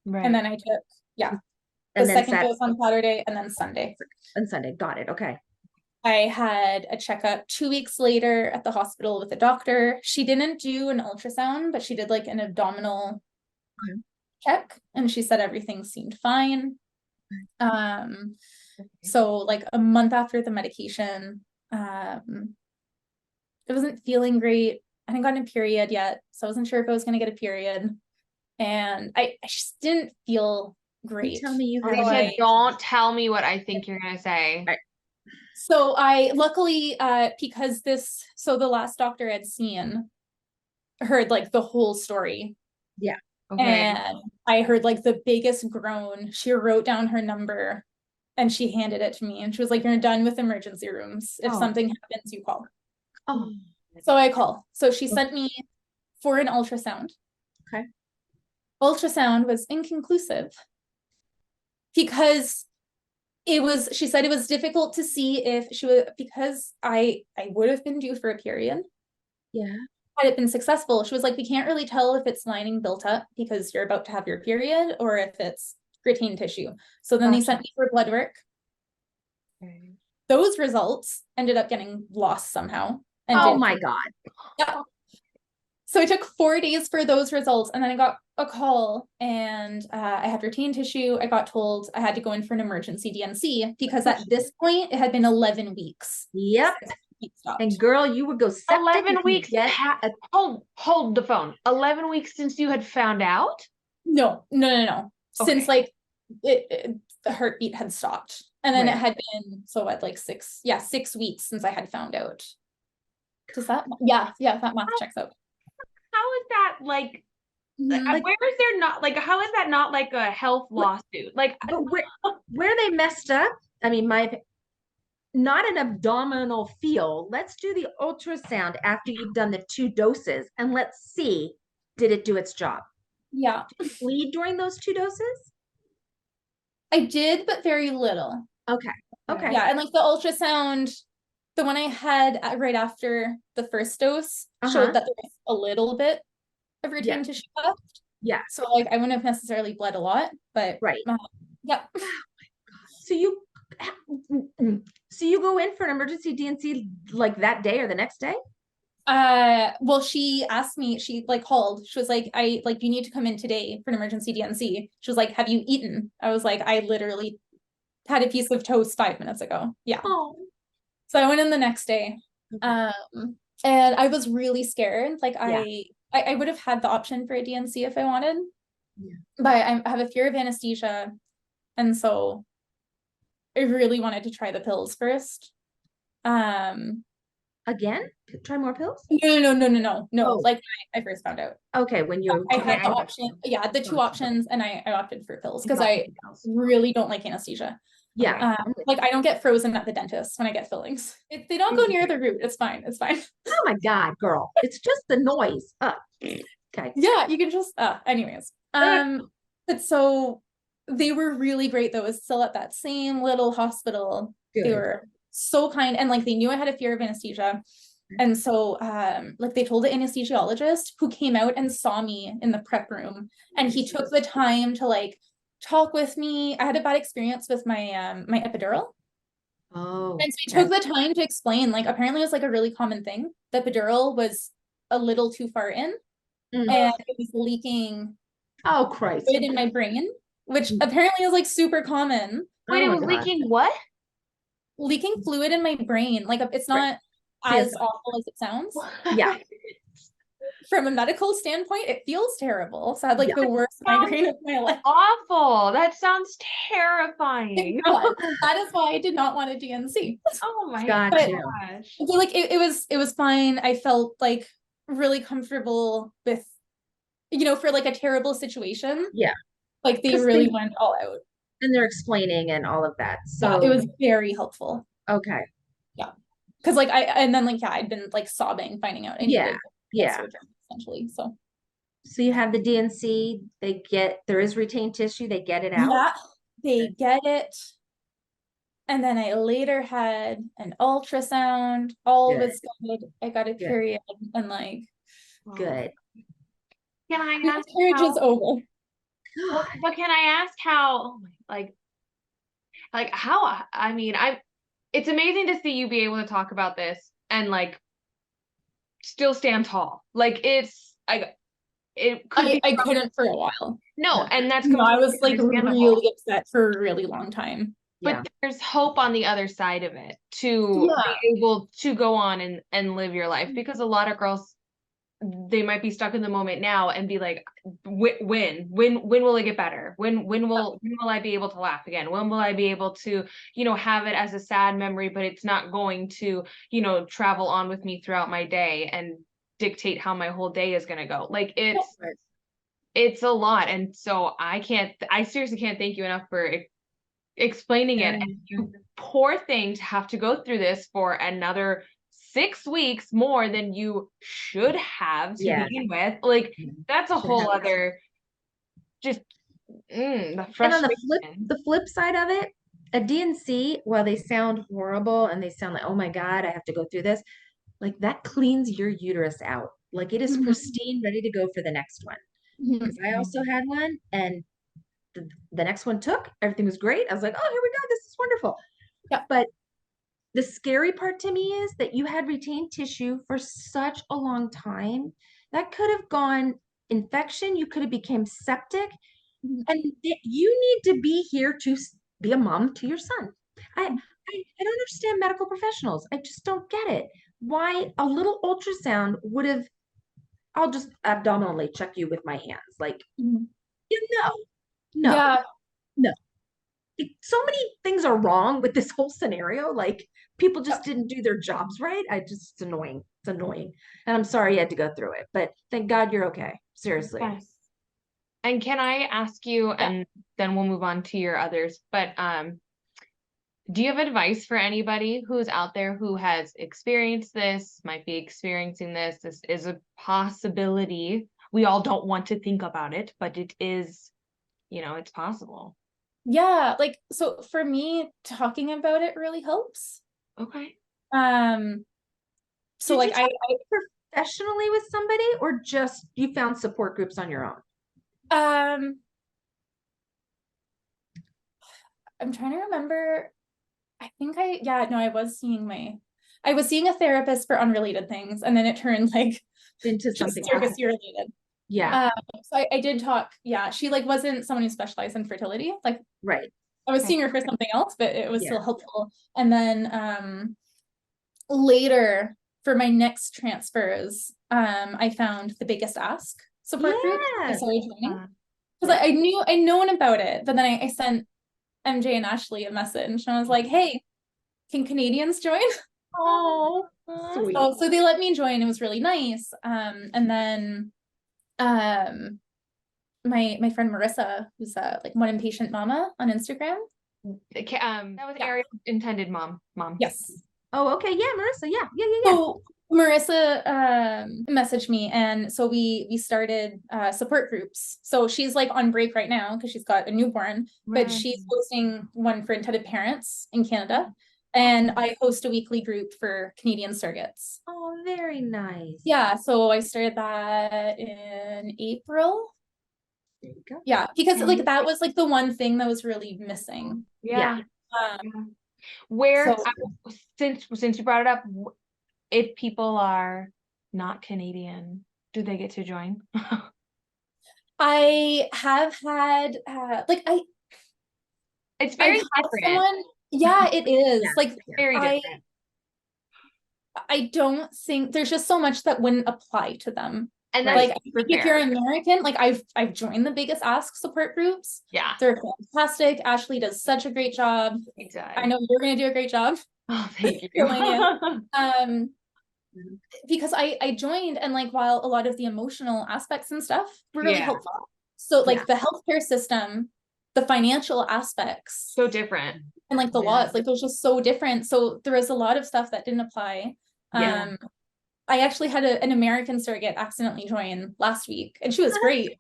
And then I took, the second dose on Saturday and then Sunday. And Sunday. Got it. Okay. I had a checkup 2 weeks later at the hospital with a doctor. She didn't do an ultrasound, but she did like an abdominal check and she said everything seemed fine. So like a month after the medication, it wasn't feeling great. I hadn't gotten a period yet, so I wasn't sure if I was going to get a period. And I just didn't feel great. Tell me you said, don't tell me what I think you're going to say. So I luckily, because the last doctor I'd seen heard like the whole story. Okay. And I heard like the biggest groan. She wrote down her number and she handed it to me. And she was like, "You're done with emergency rooms. If something happens, you call." Oh, So I call. So she sent me for an ultrasound. okay. Ultrasound was inconclusive because she said it was difficult to see if she was, because I would have been due for a period. Yeah. Had it been successful, she was like, "We can't really tell if it's lining built up because you're about to have your period or if it's retained tissue." So then they sent me for blood work. Okay. Those results ended up getting lost somehow. And Oh my God. Yeah. So it took 4 days for those results, and then I got a call, and I had retained tissue. I got told I had to go in for an emergency DNC because at this point it had been 11 weeks. Yep. And girl, you would go septic 11 weeks. get Hold the phone. 11 weeks since you had found out? No. Okay. Since like the heartbeat had stopped, and then it had been like 6 weeks since I had found out. Does that? Yeah, that math checks out. How is that like where is there not like how is that not like a health lawsuit? Like but where they messed up, I mean, not an abdominal feel. Let's do the ultrasound after you've done the 2 doses and let's see, did it do its job? Yeah. Did you bleed during those 2 doses? I did, but very little. Okay. Yeah, and like the ultrasound, the one I had right after the first dose showed that there was a little bit of retained tissue left. Yeah. So like I wouldn't have necessarily bled a lot, but yeah. So you go in for an emergency DNC like that day or the next day? Well, she asked me, she like called, she was like, "You need to come in today for an emergency DNC." She was like, "Have you eaten?" I was like, "I literally had a piece of toast 5 minutes ago." Yeah. Oh. So I went in the next day. And I was really scared. Like I would have had the option for a DNC if I wanted. Yeah. But I have a fear of anesthesia. And so I really wanted to try the pills first. Again? Try more pills? No. Oh. Like I first found out. Okay, when you I had the option. Yeah, the 2 options, and I opted for pills because I really don't like anesthesia. Yeah. Like I don't get frozen at the dentist when I get fillings. If they don't go near the root, it's fine. It's fine. Oh my God, girl. It's just the noise. Okay. Yeah, you can just anyways. But so they were really great though. It was still at that same little hospital. Good. They were so kind, and like they knew I had a fear of anesthesia. And so like they told the anesthesiologist, who came out and saw me in the prep room, and he took the time to like talk with me. I had a bad experience with my my epidural. Oh. And so he took the time to explain, like apparently it was like a really common thing. The epidural was a little too far in, and it was leaking Christ fluid in my brain, which apparently is like super common. Wait, it was leaking what? Leaking fluid in my brain. Like it's not as awful as it sounds. Yeah. From a medical standpoint, it feels terrible. So I had like the worst migraine of my life. Awful. That sounds terrifying. That is why I did not want a DNC. Oh my gosh. So like it was fine. I felt like really comfortable with, for like a terrible situation. Yeah. Like they really went all out. And they're explaining and all of that. So it was very helpful. Okay. Yeah. Because like I'd been like sobbing finding out I needed surgery, essentially. So you have the DNC, there is retained tissue, they get it out. Yeah, they get it. And then I later had an ultrasound. All was good. I got a period and like good. Can I ask miscarriage is over? But can I ask how how, I mean, it's amazing to see you be able to talk about this and like still stand tall. Like I couldn't for a while. No, and that's I was like really upset for a really long time. But there's hope on the other side of it to be able to go on and live your life, because a lot of girls, they might be stuck in the moment now and be like, when will it get better? When will I be able to laugh again? When will I be able to, have it as a sad memory, but it's not going to, travel on with me throughout my day? And dictate how my whole day is going to go. Like Right. it's a lot. And so I seriously can't thank you enough for explaining it. And you poor thing to have to go through this for another 6 weeks more than you should have to begin with. Like that's a whole other just the And on frustration. the flip side of it, a DNC, while they sound horrible and they sound like, oh my God, I have to go through this, like that cleans your uterus out. Like it is pristine, ready to go for the next one. Because I also had one, and the next one took, everything was great. I was like, oh, here we go. This is wonderful. Yeah. But the scary part to me is that you had retained tissue for such a long time. That could have gone infection. You could have become septic. And you need to be here to be a mom to your son. I don't understand medical professionals. I just don't get it. Why a little ultrasound would have, I'll just abdominally check you with my hands. Like, no, Yeah. no. So many things are wrong with this whole scenario. Like people just didn't do their jobs right. It's annoying. It's annoying. And I'm sorry you had to go through it, but thank God you're okay. Seriously. Yes. And can I ask you, and then we'll move on to your others, but do you have advice for anybody who's out there who has experienced this, might be experiencing this? This is a possibility. We all don't want to think about it, but it is, it's possible. Yeah, like, so for me, talking about it really helps. Okay. So Did like you talk professionally with somebody, or just you found support groups on your own? I'm trying to remember. I think I was seeing a therapist for unrelated things, and then it turned like into something surrogacy related. Yeah. So I did talk. Yeah, she like wasn't someone who specialized in fertility. Like, Right. I was seeing her for something else, but it was still helpful. And then later for my next transfers, I found the Biggest Ask support group. I started joining because I knew I'd known about it, but then I sent MJ and Ashley a message, and I was like, "Hey, can Canadians join?" Oh, sweet. So they let me join. It was really nice. And then my friend Marissa, who's like One Impatient Mama on Instagram. That was Ariel's intended mom. Yes. Oh, okay. Yeah, Marissa. Yeah. So Marissa messaged me, and so we started support groups. So she's like on break right now because she's got a newborn, but she's hosting one for intended parents in Canada. And I host a weekly group for Canadian Surrogates. Oh, very nice. Yeah, so I started that in April. There you go. Yeah, because like that was like the one thing that was really missing. Yeah. Where since you brought it up, if people are not Canadian, do they get to join? I have had it's very different. Yeah, it is. Like very different. I don't think there's just so much that wouldn't apply to them. And like if you're American, like I've joined the Biggest Ask support groups. Yeah. They're fantastic. Ashley does such a great job. Exactly. I know you're gonna do a great job. Oh, thank you. Because I joined, and like while a lot of the emotional aspects and stuff were really helpful. So like the healthcare system, the financial aspects, so different. And like the laws, like those just so different. So there was a lot of stuff that didn't apply. I actually had an American surrogate accidentally join last week, and she was great.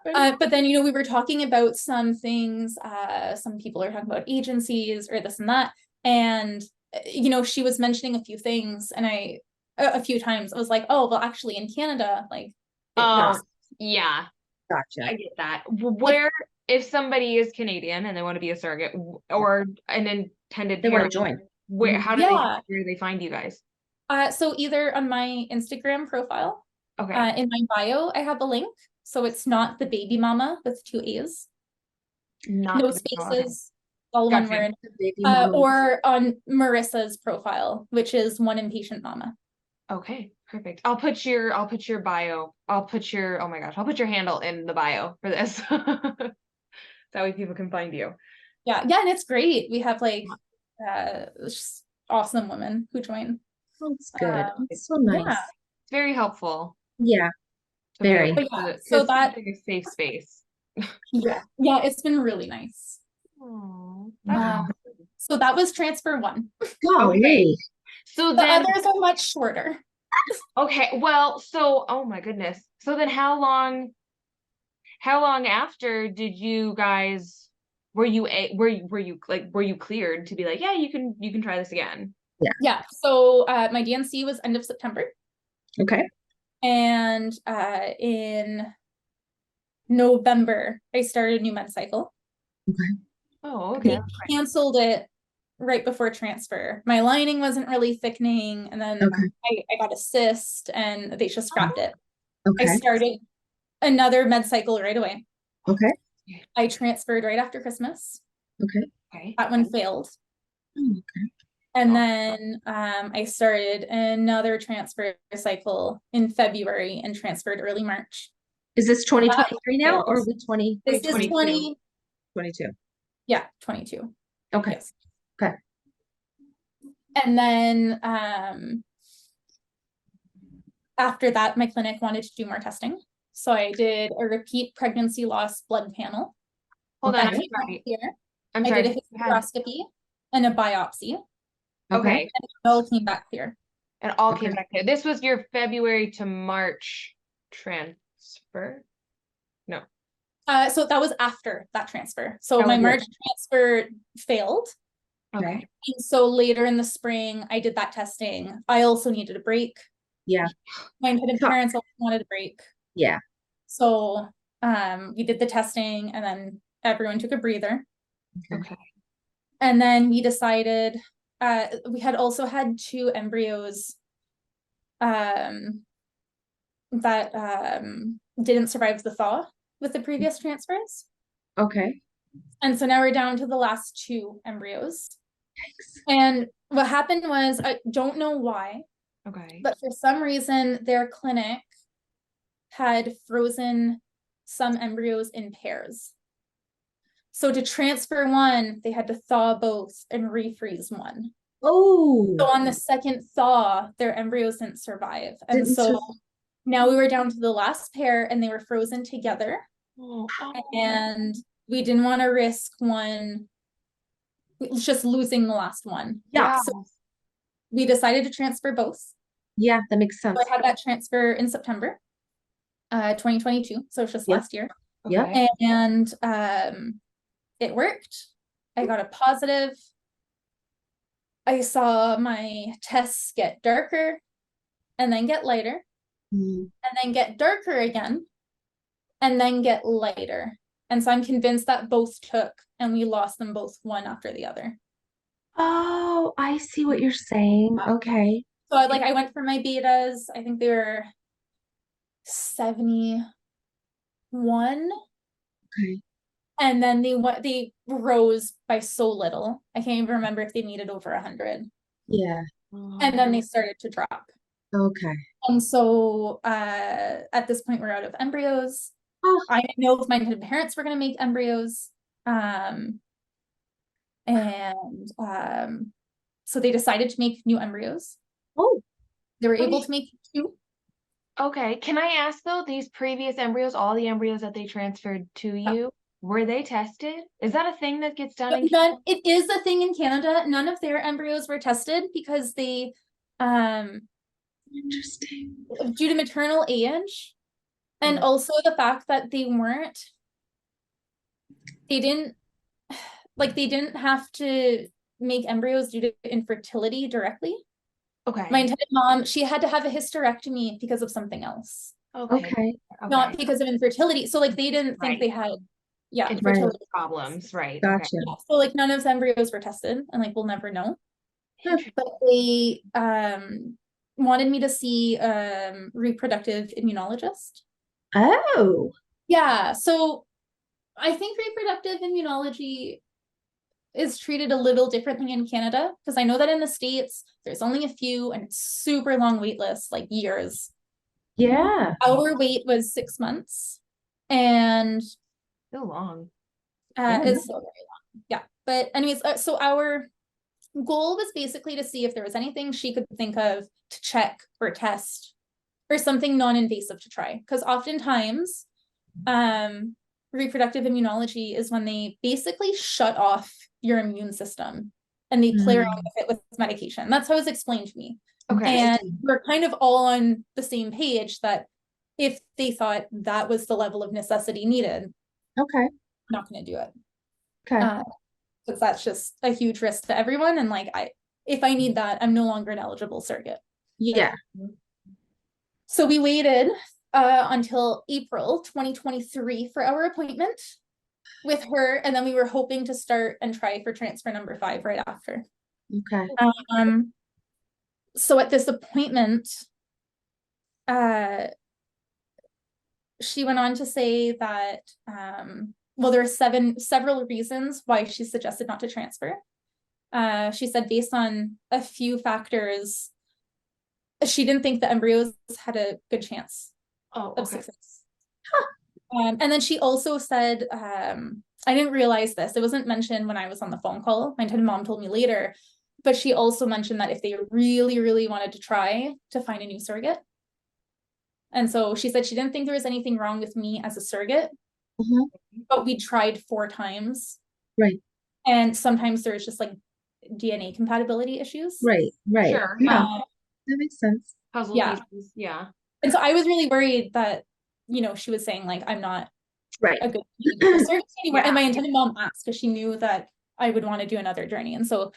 But then, we were talking about some things, some people are talking about agencies or this and that. And, she was mentioning a few things, and a few times I was like, oh, well, actually in Canada, like. Yeah. Gotcha. I get that. Where, if somebody is Canadian and they want to be a surrogate or an intended they want to join. Where do they find you guys? So either on my Instagram profile, in my bio, I have a link. So it's not the baby mama with 2 A's, no spaces, all one word. Or on Marissa's profile, which is One Impatient Mama. Okay, perfect. I'll put your bio. I'll put your handle in the bio for this. That way people can find you. Yeah, and it's great. We have like just awesome women who join. That's good. It's so nice. It's very helpful Yeah, to be very. able But yeah, to, so it's that, like a safe space. yeah, it's been really nice. Oh, Wow. So that was transfer 1. Golly. So The then, others are much shorter. okay, well, so, oh my goodness. So then how long after did you guys, were you cleared to be like, yeah, you can try this again? Yeah, so my DNC was end of September, Okay. and in November I started a new med cycle. Oh, They okay. canceled it right before transfer. My lining wasn't really thickening, and then Okay. I got a cyst and they just scrapped it. I Okay. started another med cycle right away. Okay. I transferred right after Christmas. Okay. Okay. That one failed. Okay. And Oh. then I started another transfer cycle in February and transferred early March. Is this 2023 now, failed. or we 20? This is 2022. 22. Yeah, 22. Okay. Yes. Okay. And then after that, my clinic wanted to do more testing. So I did a repeat pregnancy loss blood panel. Hold on, That I'm came back sorry. here. I'm I sorry. did a Go ahead. hysteroscopy and a biopsy. Okay. And it all came back clear. It all Okay. came back here. This was your February to March transfer? No. So that was after that transfer. So That my was March transfer failed. Okay. And so later in the spring, I did that testing. I also needed a break. Yeah. My intended parents also wanted a break. Yeah. So we did the testing, and then everyone took a breather. Okay. And then we decided, we had also had 2 embryos that didn't survive the thaw with the previous transfers. Okay. And so now we're down to the last 2 embryos. Thanks. And what happened was, I don't know why, Okay. but for some reason their clinic had frozen some embryos in pairs. So to transfer one, they had to thaw both and refreeze one. Oh. So on the second thaw, their embryos didn't survive. And Didn't so sur- now we were down to the last pair, and they were frozen together. Oh. And we didn't want to risk one just losing the last one. Yeah. So we decided to transfer both. Yeah, that makes sense. So I had that transfer in September 2022. So it's just Yep. last year. Okay. And it worked. I got a positive. I saw my tests get darker and then get lighter, and then get darker again, and then get lighter. And so I'm convinced that both took, and we lost them both one after the other. Oh, I see what you're saying. Okay. So I went for my betas. I think they were 71. Okay. And then they rose by so little. I can't even remember if they needed over 100. Yeah. And then they started to drop. Okay. And so at this point, we're out of embryos. Oh. I know if my parents were going to make embryos. So they decided to make new embryos. Oh. They were able to make 2. Okay. Can I ask though, these previous embryos, all the embryos that they transferred to you, were they tested? Is that a thing that gets done in Canada? It is a thing in Canada. None of their embryos were tested because they Interesting. due to maternal age, and also the fact that they didn't have to make embryos due to infertility directly. Okay. My intended mom, she had to have a hysterectomy because of something else. Okay. Not because of infertility. So they didn't think they had infertility problems, right? Gotcha. Okay. Yeah, so none of the embryos were tested, and we'll never know. But they wanted me to see reproductive immunologist. Oh. Yeah, so I think reproductive immunology is treated a little differently in Canada, because I know that in the States there's only a few, and it's super long wait lists, years. Yeah. Our wait was 6 months, and So long. it's so very long. Yeah, but anyways, so our goal was basically to see if there was anything she could think of to check or test or something non-invasive to try. Because oftentimes, reproductive immunology is when they basically shut off your immune system and they play around with it with medication. That's how it was explained to me. Okay. And we're kind of all on the same page that if they thought that was the level of necessity needed, Okay. not going to do it. Okay. Because that's just a huge risk to everyone. And like, if I need that, I'm no longer an eligible surrogate. Yeah. So we waited until April 2023 for our appointment with her. And then we were hoping to start and try for transfer number 5 right after. Okay. So at this appointment, she went on to say that, well, there are several reasons why she suggested not to transfer. She said based on a few factors, she didn't think the embryos had a good chance of success. And then she also said, I didn't realize this. It wasn't mentioned when I was on the phone call. My intended mom told me later, but she also mentioned that if they really, really wanted to try to find a new surrogate. And so she said she didn't think there was anything wrong with me as a surrogate, but we tried 4 times. Right. And sometimes there's just like DNA compatibility issues. Right. Sure. Yeah. That makes sense. Puzzle pieces. Yeah. And so I was really worried that, you know, she was saying like, I'm not a good candidate for surrogacy anymore. And my intended mom asked because she knew that I would want to do another journey. And so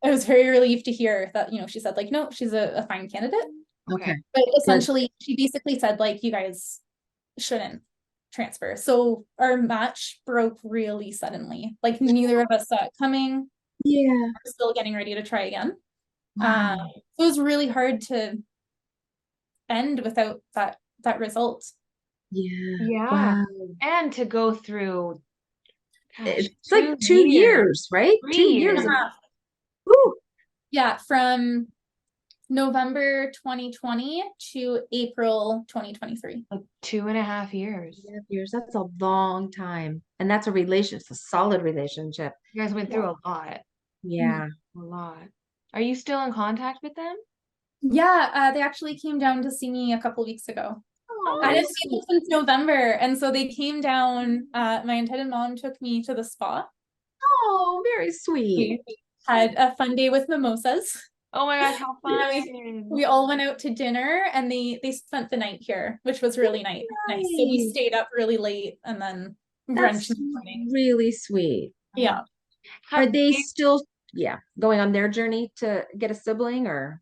I was very relieved to hear that, you know, she said like, no, she's a fine candidate. Okay. But essentially, she basically said like, you guys shouldn't transfer. So our match broke really suddenly. Like neither of us saw it coming. Yeah. We're still getting ready to try again. Wow. So it was really hard to end without that result. Yeah. Wow. And to go through, gosh, it's like 2 years, right? 2 years. Woo. Yeah, from November 2020 to April 2023. Like 2.5 years. 2.5 years. That's a long time. And that's it's a solid relationship. You guys went through a lot. Yeah. A lot. Are you still in contact with them? Yeah, they actually came down to see me a couple weeks ago. I didn't see them since November, and so they came down. My intended mom took me to the spa. Oh, very sweet. We had a fun day with mimosas. Oh my gosh, how fun. We all went out to dinner and they spent the night here, which was really nice. So we stayed up really late and then brunch in the morning. Really sweet. Yeah. Are they still going on their journey to get a sibling or?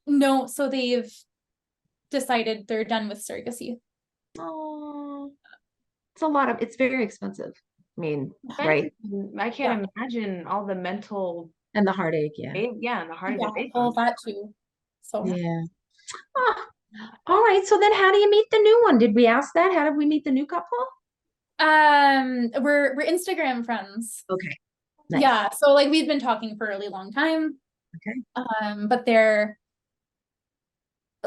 No, so they've decided they're done with surrogacy. Oh, it's very expensive. I mean, right? I can't imagine all the mental and the heartache. And the heartache. All that too. So yeah. Oh, all right. So then how do you meet the new one? Did we ask that? How did we meet the new couple? We're Instagram friends. Okay. Nice. Yeah, so like we've been talking for a really long time. Okay. But they're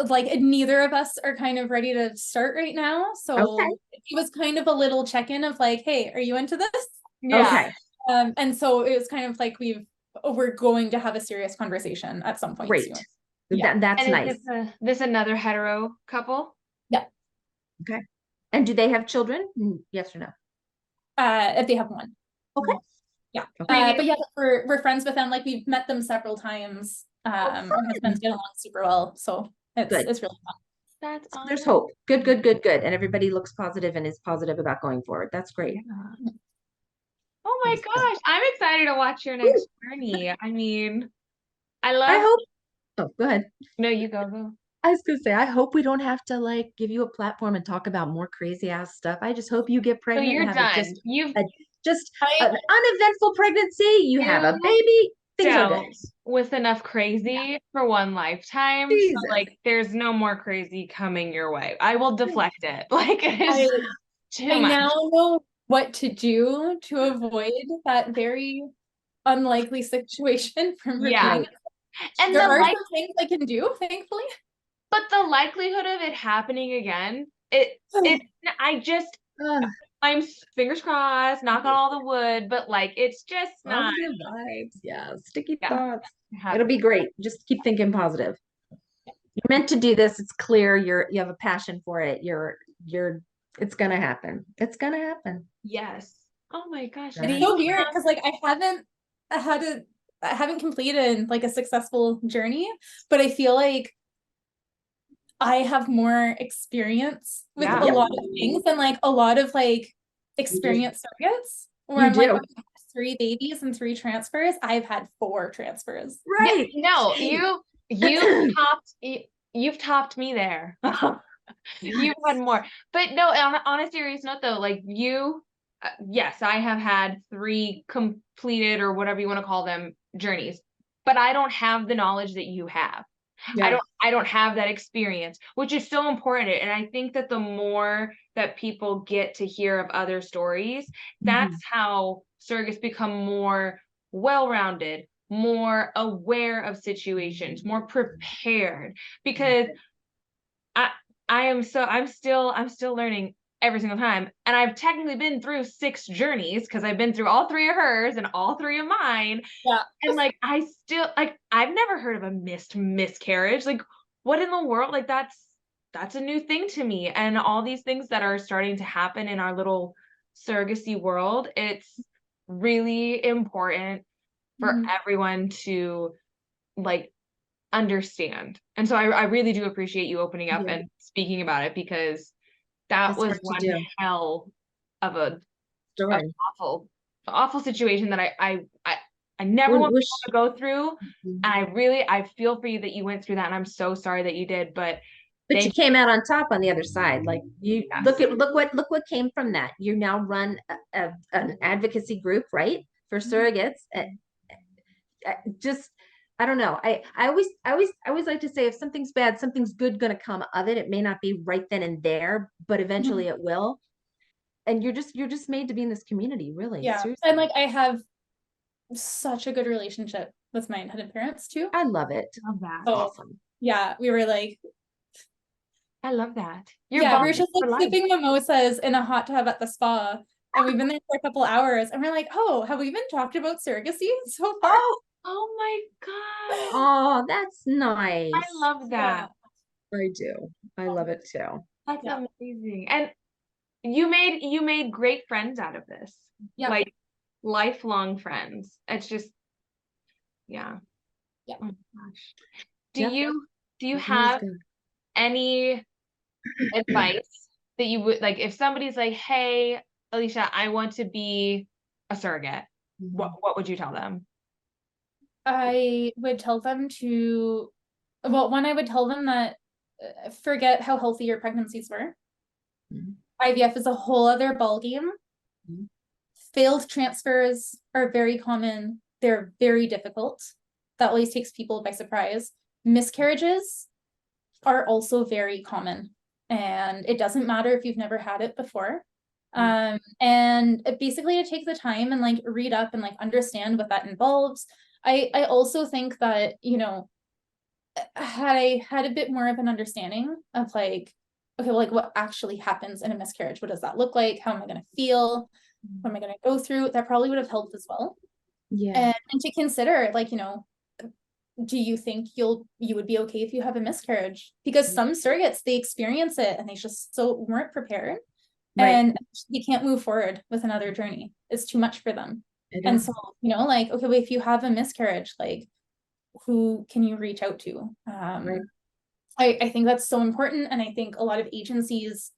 like neither of us are kind of ready to start right now. So it was kind of a little check-in of like, hey, are you into this? Yeah. Okay. And so it was kind of like we're going to have a serious conversation at some point soon. Yeah. That's nice. Is this another hetero couple? Yeah. Okay. And do they have children? Yes or no? If they have one. Okay. Yeah. But yeah, we're friends with them. Like we've met them several times. Our husbands get along super well. So it's really fun. That's awesome. There's hope. Good. And everybody looks positive and is positive about going forward. That's great. Yeah. Oh my gosh. I'm excited to watch your next journey. I mean, I hope. Oh, go ahead. No, you go. I was gonna say, I hope we don't have to like give you a platform and talk about more crazy ass stuff. I just hope you get pregnant. So you're and have done. Just an uneventful pregnancy. You have a baby. Things are good. With enough crazy for one lifetime. So, like, there's no more crazy coming your way. I will deflect it. Like, it's too much. I now know what to do to avoid that very unlikely situation from repeating. And there are some things I can do, thankfully. But the likelihood of it happening again, I'm fingers crossed, knock on all the wood, but like it's just not vibes. Yeah, sticky thoughts. It'll be great. Just keep thinking positive. You're meant to do this. It's clear you have a passion for it. It's gonna happen. It's gonna happen. Yes. Oh my gosh. It's so weird because like I haven't completed like a successful journey, but I feel like I have more experience with Yeah. a lot of things and like a lot of like experienced surrogates where You I'm like, do. okay, 3 babies and 3 transfers. I've had 4 transfers. Right. No, you've topped me there. You've had more. But no, on a serious note though, like yes, I have had 3 completed or whatever you want to call them journeys, but I don't have the knowledge that you have. Yeah. I don't have that experience, which is so important. And I think that the more that people get to hear of other stories, that's how surrogates become more well-rounded, more aware of situations, more prepared. Because I I'm still learning every single time. And I've technically been through 6 journeys because I've been through all 3 of hers and all 3 of mine. Yeah. And like I still like I've never heard of a miscarriage. Like what in the world? Like that's a new thing to me. And all these things that are starting to happen in our little surrogacy world, it's really important for everyone to like understand. And so I really do appreciate you opening up and speaking about it because that It's was hard to one do. hell of a Story. awful situation that I never want Wish. people to go through. And I feel for you that you went through that, and I'm so sorry that you did. But But you thank came out on top on the other side. Like you Yes. look what came from that. You now run an advocacy group, right, for surrogates. Just I don't know. I always like to say if something's bad, something's good going to come of it. It may not be right then and there, but eventually it will. And you're just made to be in this community, really. Yeah. Seriously. And like I have such a good relationship with my intended parents too. I love it. love that. So Awesome. yeah, we were like, I love that. yeah, we were just for like life. sipping mimosas in a hot tub at the spa. And we've been there for a couple hours and we're like, oh, have we even talked about surrogacy so far? Oh my God. Oh, that's nice. I love that. I do. I love it too. That's Yeah. amazing. And you made great friends out of this. Yeah. Like lifelong friends. It's just yeah. Yeah. Oh my gosh. Yep. Do you That was have good. any advice that you would like if somebody's like, hey, Alycia, I want to be a surrogate? What would you tell them? I would tell them to, well, one, I would tell them that forget how healthy your pregnancies were. IVF is a whole other ballgame. Failed transfers are very common. They're very difficult. That always takes people by surprise. Miscarriages are also very common. And it doesn't matter if you've never had it before. And basically to take the time and like read up and like understand what that involves. I also think that, you know, had I had a bit more of an understanding of like, okay, well, like what actually happens in a miscarriage? What does that look like? How am I going to feel? What am I going to go through? That probably would have helped as well. Yeah. And to consider, like, you know, do you think you would be okay if you have a miscarriage? Because some surrogates, they experience it and they just so weren't prepared. Right. And you can't move forward with another journey. It's too much for them. And so, you know, like, okay, well, if you have a miscarriage, like, who can you reach out to? Right. I think that's so important. And I think a lot of agencies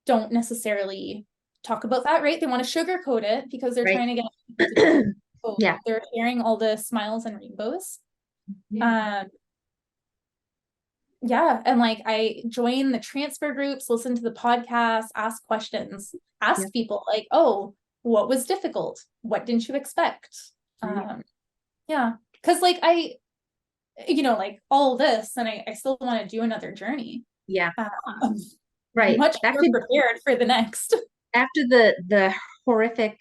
don't necessarily talk about that, right? They want to sugarcoat it because they're Right. trying to get people to do it. So Yeah. they're sharing all the smiles and rainbows. Yeah, and like I join the transfer groups, listen to the podcast, ask questions, ask people like, oh, what was difficult? What didn't you expect? Yeah, because like I, you know, like all this, and I still want to do another journey. Yeah. Right. Much more prepared for the next. After the horrific,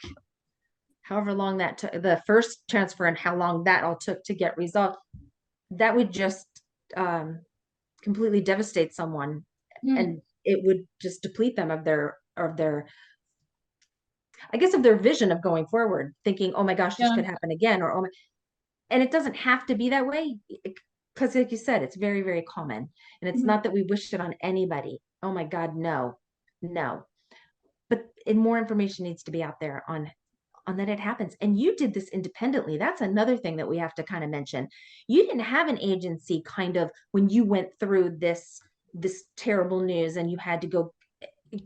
however long that took, the first transfer and how long that all took to get resolved, that would just completely devastate someone, and it would just deplete them of their I guess of their vision of going forward, thinking, oh my gosh, this could happen again, or and it doesn't have to be that way. because like you said, it's very, very common. And it's not that we wish it on anybody. Oh my God, no, no. But more information needs to be out there on that it happens. And you did this independently. That's another thing that we have to kind of mention. You didn't have an agency kind of when you went through this terrible news and you had to go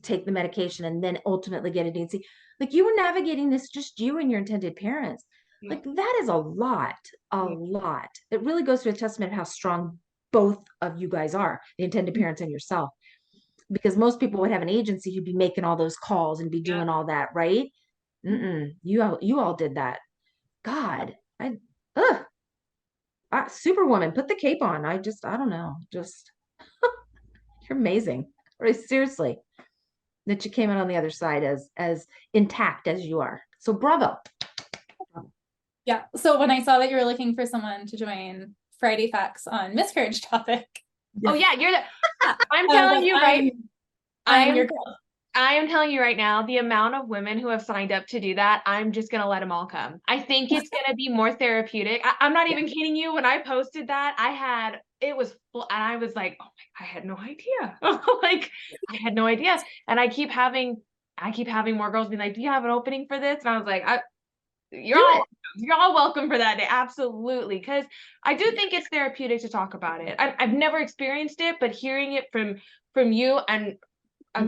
take the medication and then ultimately get an agency. Like you were navigating this just you and your intended parents. Yeah. Like that is a lot. It really goes to a testament of how strong both of you guys are, the intended parents and yourself. Because most people would have an agency who'd be making all those calls and be doing all that, right? You all did that. God, Superwoman, put the cape on. I don't know. Just you're amazing. Really, seriously, that you came out on the other side as intact as you are. So bravo. Yeah. So when I saw that you were looking for someone to join Friday Facts on miscarriage topic. Oh yeah, I'm telling you, right? I'm your girl. I am telling you right now, the amount of women who have signed up to do that, I'm just going to let them all come. I think it's going to be more therapeutic. I'm not even kidding you. When I posted that, and I was like, oh my, I had no idea. Like, I had no idea. And I keep having more girls be like, do you have an opening for this? And I was like, you're all welcome for that day. Absolutely. Because I do think it's therapeutic to talk about it. I've never experienced it, but hearing it from you and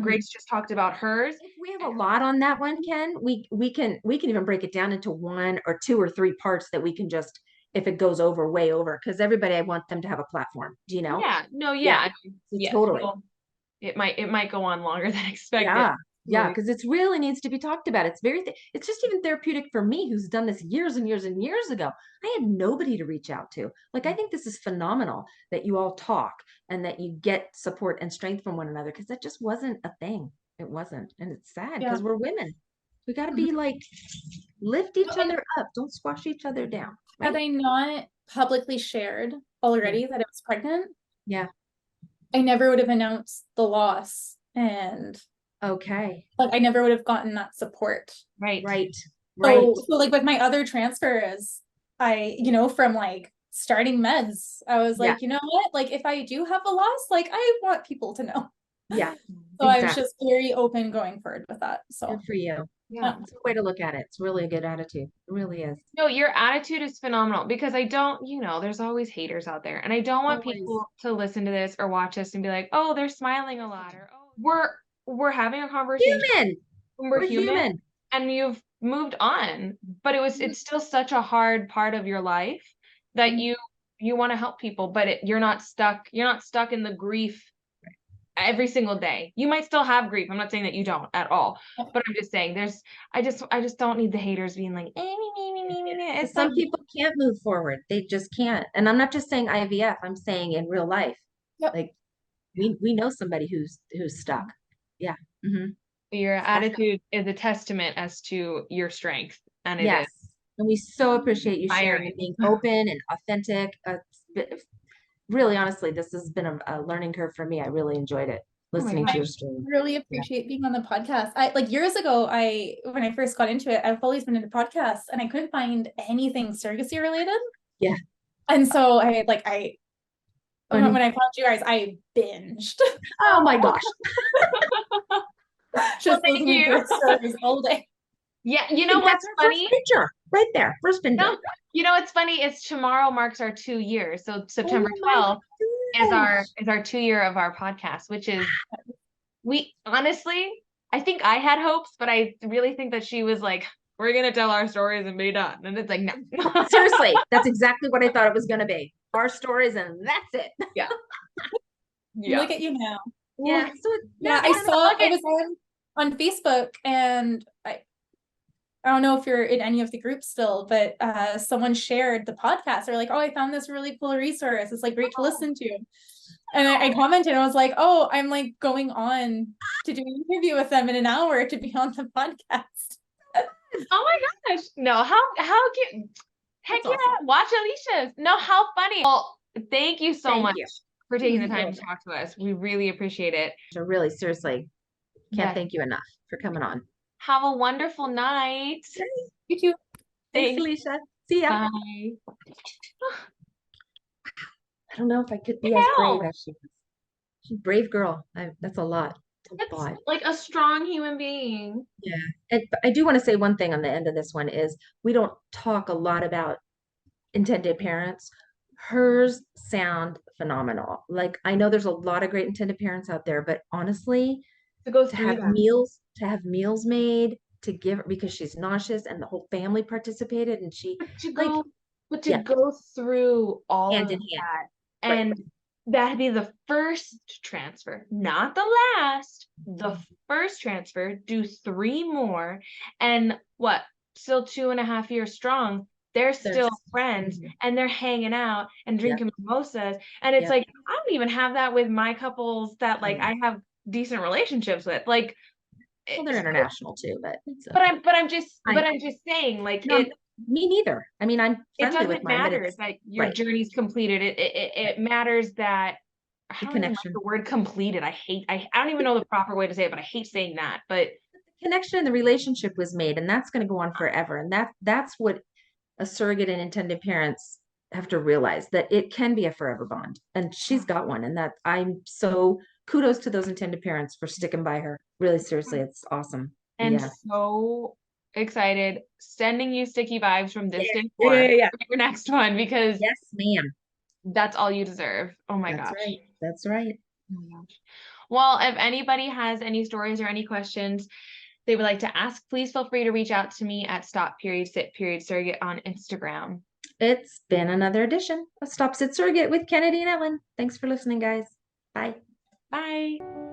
Grace just talked about hers. If we have a lot on that one, Ken, we can even break it down into 1 or 2 or 3 parts that we can just, if it goes over, way over, because everybody, I want them to have a platform. Do you know? Yeah. No. Yeah. Totally. Well, it might go on longer than expected. Yeah, because it really needs to be talked about. It's just even therapeutic for me, who's done this years and years and years ago. I had nobody to reach out to. Like, I think this is phenomenal that you all talk and that you get support and strength from one another, because that just wasn't a thing. It wasn't. And it's sad because we're women. We got to be like, lift each other up. Don't squash each other down. Right? Had I not publicly shared already that I was pregnant, I never would have announced the loss. And okay, like I never would have gotten that support. Right. So like with my other transfers, I, from like starting meds, I was like, you know what? Like if I do have a loss, like I want people to know. Yeah. So I was just very open going forward with that. So good for you. Yeah. It's a way to look at it. It's really a good attitude. It really is. No, your attitude is phenomenal, because I don't, there's always haters out there, and I don't want people to listen to this or watch us and be like, oh, they're smiling a lot, or oh, we're having a conversation. We're human. And you've moved on, but it's still such a hard part of your life that you want to help people, but you're not stuck in the grief every single day. You might still have grief. I'm not saying that you don't at all, but I'm just saying I just don't need the haters being like, me. Some people can't move forward. They just can't. And I'm not just saying IVF, I'm saying in real life. Like we know somebody who's stuck. Yeah. Your attitude is a testament as to your strength, and it is. And we so appreciate you sharing and being open and authentic. Really, honestly, this has been a learning curve for me. I really enjoyed it, listening to your story. I really appreciate being on the podcast. Like years ago, when I first got into it, I've always been into podcasts and I couldn't find anything surrogacy related. Yeah. And so when I found you guys, I binged. Oh my gosh. Just thank you. Stories all day. Yeah, what's funny? First picture, right there. First picture. No, what's funny is tomorrow marks our 2 years. So September 12th is our 2 year of our podcast, which is, we honestly, I think I had hopes, but I really think that she was like, we're gonna tell our stories and be done. And it's like, no. Seriously, that's exactly what I thought it was gonna be. Our stories, and that's it. Yeah. Look at you now. Yeah. So I saw it was on Facebook, and I don't know if you're in any of the groups still, but someone shared the podcast. They're like, oh, I found this really cool resource. It's like great to listen to. And I commented, I was like, oh, I'm like going on to do an interview with them in an hour to be on the podcast. Oh my gosh. No, how cute. Heck yeah, awesome. Watch Alicia's. No, how funny. Well, thank you so much for taking the time to talk to us. We really appreciate it. So really, seriously, can't thank you enough for coming on. Have a wonderful night. You too. Thanks, Alycia. See ya. Bye. I don't know if I could be as brave Hell, as she was. She's a brave girl. That's a lot. It's a that's lot. like a strong human being. Yeah. And but I do want to say one thing on the end of this one is we don't talk a lot about intended parents. Hers sound phenomenal. Like I know there's a lot of great intended parents out there, but honestly, To go to through have that. meals made, to give her because she's nauseous and the whole family participated and she But to like go, but to yeah, go through all hand of in hand. that, Right. and that'd be the first transfer, not the last, the first transfer, do 3 more, and what, still 2.5 years strong, they're They're still friends, mhm. and they're hanging out and Yeah. drinking mimosas, and it's Yeah. like, I don't even have that with my couples that, like, Mm. I have decent relationships with, like, Well, they're so international too, but it's but okay. I'm just saying, like, No, me neither. I mean, I'm it friendly with doesn't mine, but matter it's that your right, journey's completed. right. It matters that I The don't even like connection. the word completed. I don't even know the proper way to say it, but I hate saying that. But Connection and the relationship was made, and that's going to go on forever. And that's what a surrogate and intended parents have to realize that it can be a forever bond. And she's got one. And that I'm so kudos to those intended parents for sticking by her. Really, seriously, it's awesome. and Yeah. so excited, sending you sticky vibes from this day Yeah, yeah, forward yeah, yeah. for your next one because Yes, ma'am. that's all you deserve. Oh my That's gosh. right. That's right. Oh my gosh. Well, if anybody has any stories or any questions they would like to ask, please feel free to reach out to me at Stop.Sit.Surrogate on Instagram. It's been another edition of Stop Sit Surrogate with Kennedy and Ellen. Thanks for listening, guys. Bye. Bye.